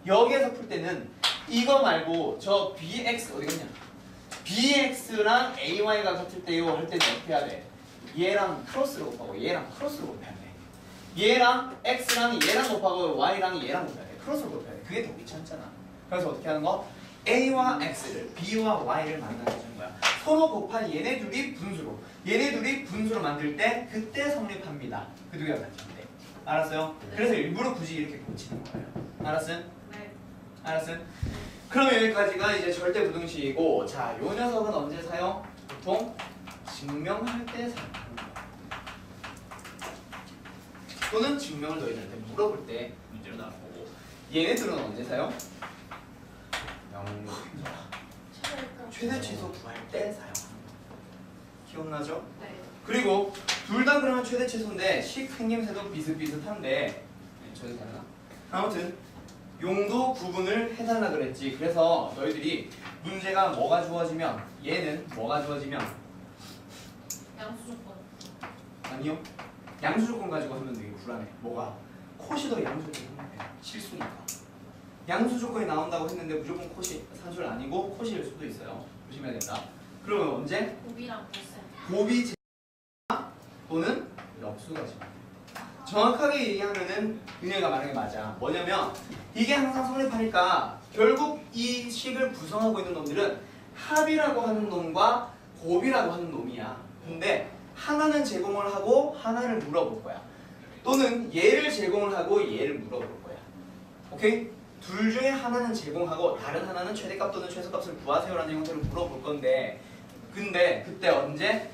여기에서 풀 때는 이거 말고 저 bx 어디 갔냐? bx랑 ay가 같을 때요 할 때는 어떻게 해야 돼? 얘랑 크로스로 곱하고 얘랑 크로스로 곱해야 돼. 얘랑 x랑 얘랑 곱하고 y랑 얘랑 곱해야 돼. 크로스로 곱해야 돼. 그게 더 귀찮잖아. 그래서 어떻게 하는 거? a와 x를 b와 y를 만나게 해주는 거야. 서로 곱한 얘네 둘이 분수로. 얘네 둘이 분수로 만들 때 그때 성립합니다. 그 두 개가 같이 돼. 알았어요? 네. 그래서 일부러 굳이 이렇게 고치는 거예요. 알았어요? 네. 알았어요? 그럼 여기까지가 이제 절대 부등식이고, 자, 요 녀석은 언제 사용? 보통 증명할 때 사용하는 거야. 또는 증명을 너희들한테 물어볼 때 문제로 나올 거고. 얘네들은 언제 사용? 최대 최소 구할 때 사용하는 거. 기억나죠? 네. 그리고 둘 다 그러면 최대 최소인데 식 생김새도 비슷비슷한데 네, 저기 다르나? 아무튼 용도 구분을 해달라 그랬지. 그래서 너희들이 문제가 뭐가 주어지면 얘는 뭐가 주어지면 양수 조건. 아니요 양수 조건 가지고 하면 되게 불안해. 뭐가? 코시도 양수 조건 실수니까. 양수 조건이 나온다고 했는데 무조건 코시 산술 아니고 코시일 수도 있어요. 조심해야 된다. 그러면 언제? 곱이랑 보셈. 곱이 제 또는 역수가 제 정확하게 얘기하면은 은혜가 말한 게 맞아. 뭐냐면 이게 항상 성립하니까 결국 이 식을 구성하고 있는 놈들은 합이라고 하는 놈과 곱이라고 하는 놈이야. 근데 하나는 제공을 하고 하나를 물어볼 거야. 또는 얘를 제공을 하고 얘를 물어볼 거야. 오케이? 둘 중에 하나는 제공하고 다른 하나는 최대값 또는 최소값을 구하세요라는 형태로 물어볼 건데, 근데 그때 언제?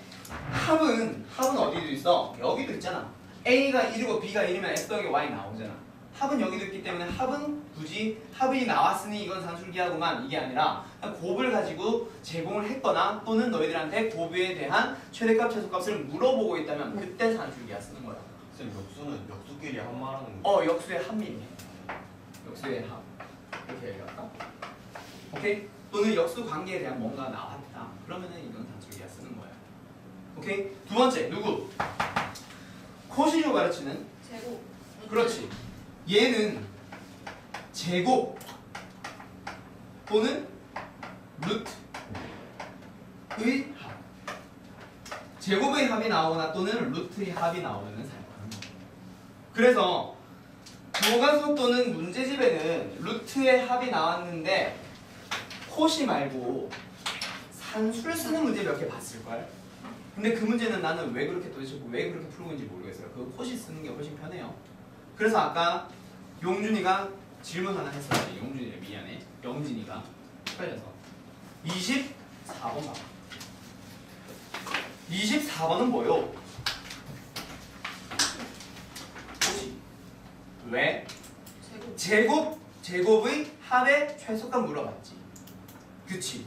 합은 어디도 있어? 여기도 있잖아. A가 1이고 B가 1이면 X 더하기 Y 나오잖아. 합은 여기도 있기 때문에 합은 굳이 합이 나왔으니 이건 산술기하고만 이게 아니라 곱을 가지고 제공을 했거나 또는 너희들한테 곱에 대한 최대값 최소값을 물어보고 있다면 그때 산술기하 쓰는 거야. 쌤 역수는 역수끼리 한 말하는 거. 역수의 합미. 역수의 합. 이렇게 얘기할까? 오케이? 또는 역수 관계에 대한 뭔가 나왔다. 그러면은 이건 산술기하 쓰는 거야. 오케이? 두 번째 누구? 코시조 가르치는 제곱. 그렇지. 얘는 제곱 또는 루트의 합. 제곱의 합이 나오거나 또는 루트의 합이 나오면 사용하는 거. 그래서 교과서 또는 문제집에는 루트의 합이 나왔는데 코시 말고 산술 쓰는 문제 몇 개 봤을걸? 근데 그 문제는 나는 왜 그렇게 도대체 왜 그렇게 풀고 있는지 모르겠어요. 그 코시 쓰는 게 훨씬 편해요. 그래서 아까 용준이가 질문 하나 했었지. 용준이래 미안해. 영진이가 헷갈려서 24번 봐봐. 24번은 뭐요? 코시. 왜? 제곱. 제곱의 합의 최소값 물어봤지. 그치?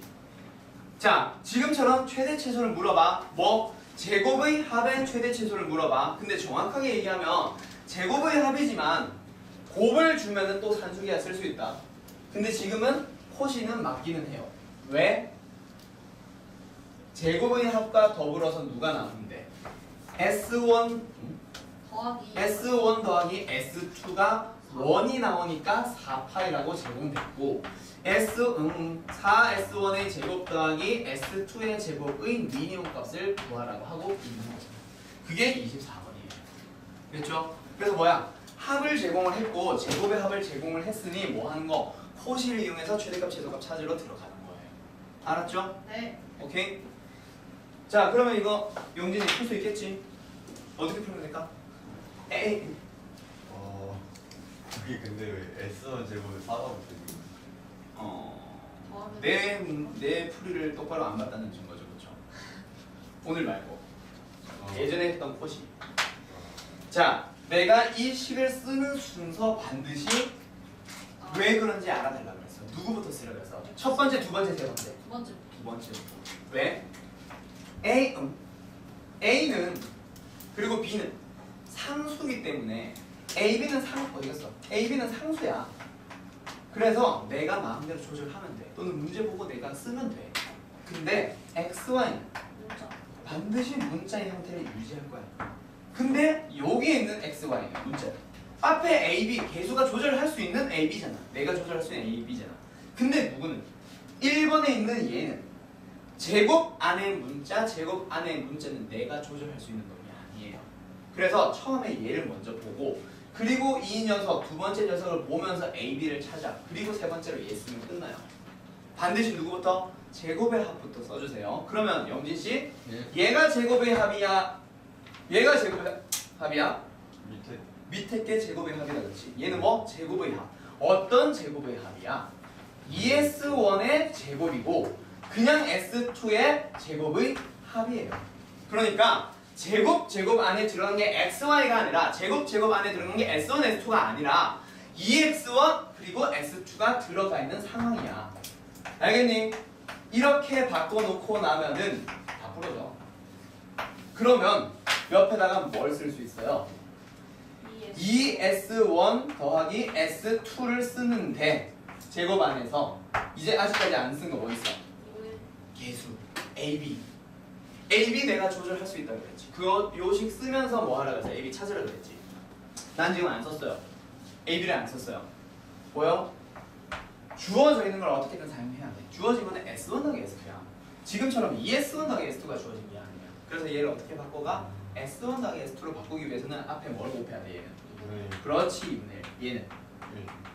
자, 지금처럼 최대 최소를 물어봐. 뭐? 제곱의 합의 최대 최소를 물어봐. 근데 정확하게 얘기하면 제곱의 합이지만 곱을 주면은 또 산수기하 쓸 수 있다. 근데 지금은 코시는 맞기는 해요. 왜? 제곱의 합과 더불어서 누가 나오는데 S1 더하기 S2가 1이 나오니까 4파이라고 제공됐고 4S1의 제곱 더하기 S2의 제곱의 미니멈 값을 구하라고 하고 있는 거죠. 그게 24번이에요. 그렇죠? 그래서 뭐야? 합을 제공을 했고 제곱의 합을 제공을 했으니 뭐 하는 거? 코시를 이용해서 최대값 최소값 찾으러 들어가는 거예요. 알았죠? 네. 오케이? 자, 그러면 이거 용진이 풀 수 있겠지? 어떻게 풀면 될까? 에이. 그게 근데 왜 S1 제곱을 4가 붙어있는 내 풀이를 똑바로 안 봤다는 증거죠, 그렇죠? 오늘 말고 예전에 했던 코시. 자, 내가 이 식을 쓰는 순서 반드시 왜 그런지 알아달라 그랬어. 누구부터 쓰라 그랬어? 첫 번째, 두 번째, 세 번째. 두 번째. 두 번째부터. 왜? A는 그리고 B는 상수기 때문에 AB는 어디 갔어? AB는 상수야. 그래서 내가 마음대로 조절하면 돼. 또는 문제 보고 내가 쓰면 돼. 근데 XY는 문자. 반드시 문자의 형태를 유지할 거야. 근데 여기에 있는 XY는 문자야. 앞에 AB 개수가 조절할 수 있는 AB잖아. 내가 조절할 수 있는 AB잖아. 근데 누구는 1번에 있는 얘는 제곱 안에 문자, 제곱 안에 문자는 내가 조절할 수 있는 놈이 아니에요. 그래서 처음에 얘를 먼저 보고 그리고 이 녀석, 두 번째 녀석을 보면서 AB를 찾아. 그리고 세 번째로 얘 쓰면 끝나요. 반드시 누구부터? 제곱의 합부터 써주세요. 그러면 영진씨, 얘가 제곱의 합이야? 얘가 제곱의 합이야? 밑에 게 제곱의 합이다, 그렇지? 얘는 뭐? 제곱의 합. 어떤 제곱의 합이야? ES1의 제곱이고 그냥 S2의 제곱의 합이에요. 그러니까 제곱 안에 들어간 게 XY가 아니라 제곱 안에 들어간 게 S1, S2가 아니라 EX1 그리고 S2가 들어가 있는 상황이야. 알겠니? 이렇게 바꿔놓고 나면은 다 풀어져. 그러면 옆에다가 뭘 쓸 수 있어요? ES1 더하기 S2를 쓰는데 제곱 안에서 이제 아직까지 안 쓴 거 뭐 있어? 개수 AB 내가 조절할 수 있다고 그랬지. 그거 요식 쓰면서 뭐 하라 그랬어? AB 찾으라 그랬지. 난 지금 안 썼어요. AB를 안 썼어요. 뭐요? 주어져 있는 걸 어떻게든 사용해야 돼. 주어진 거는 S1 더하기 S2야. 지금처럼 ES1 더하기 S2가 주어진 게 아니야. 그래서 얘를 어떻게 바꿔가? S1 더하기 S2로 바꾸기 위해서는 앞에 뭘 곱해야 돼? 얘는. 그렇지 2분의 1. 얘는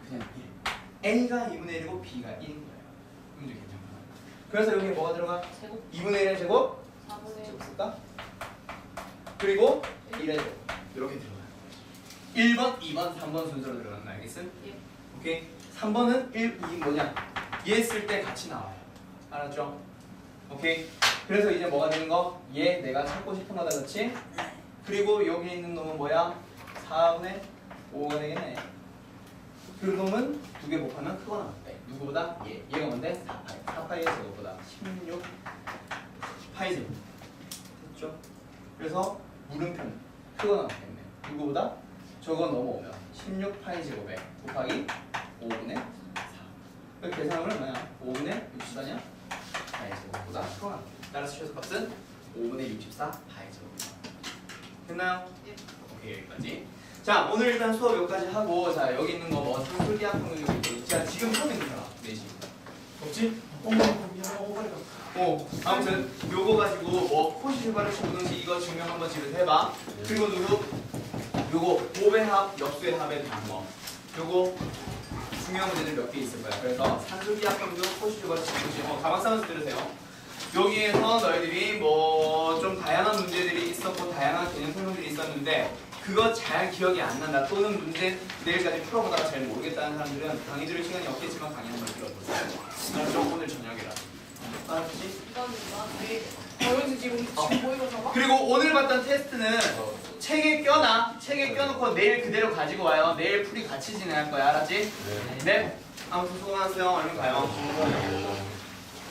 그냥 1. A가 2분의 1이고 B가 1인 거예요. 문제 괜찮구나. 그래서 여기에 뭐가 들어가? 제곱. 2분의 1의 제곱? 4분의 1. 쓸까? 그리고 1의 제곱. 이렇게 들어가요. 1번, 2번, 3번 순서로 들어가는 거 알겠음? 예. 오케이? 3번은 1, 2 뭐냐? 얘 쓸 때 같이 나와요. 알았죠? 오케이? 그래서 이제 뭐가 되는 거? 얘 내가 찾고 싶은 거다, 그렇지? 그리고 여기 있는 놈은 뭐야? 4분의 5가 되겠네. 그 놈은 두 개 곱하면 크거나 같대. 누구보다? 얘가 뭔데? 4파이. 4파이의 제곱보다 16 파이 제곱. 됐죠? 그래서 물음표는 크거나 같겠네. 누구보다? 저거 넘어오면 16 파이 제곱에 곱하기 5분의 4. 그러니까 계산하면 얼마야? 5분의 64냐? 파이 제곱보다 크거나 같대. 따라서 최소값은 5분의 64 파이 제곱이다. 됐나요? 예. 오케이, 여기까지. 자, 오늘 일단 수업 여기까지 하고, 자, 여기 있는 거 뭐 상술계약 평균 있고, 자, 지금 처음 있는 사람 4시. 없지? 아무튼 요거 가지고 뭐 코시 휴가를 적는지 이거 증명 한번 집에서 해봐. 그리고 누구? 요거 곱의 합, 역수의 합의 방법. 요거 중요한 문제들 몇 개 있을 거야. 그래서 산술계약 평균, 코시 휴가를 적는지 가방 싸면서 들으세요. 여기에서 너희들이 뭐 좀 다양한 문제들이 있었고 다양한 개념 설명들이 있었는데 그거 잘 기억이 안 난다 또는 문제 내일까지 풀어보다가 잘 모르겠다는 사람들은 강의 들을 시간이 없겠지만 강의 한번 들어보세요. 알았죠? 오늘 저녁이라. 알았지? 여기서 지금 보이고 저거? 그리고 오늘 봤던 테스트는 책에 껴놔. 책에 껴놓고 내일 그대로 가지고 와요. 내일 풀이 같이 진행할 거야. 알았지? 네. 아무튼 수고하세요. 얼른 가요.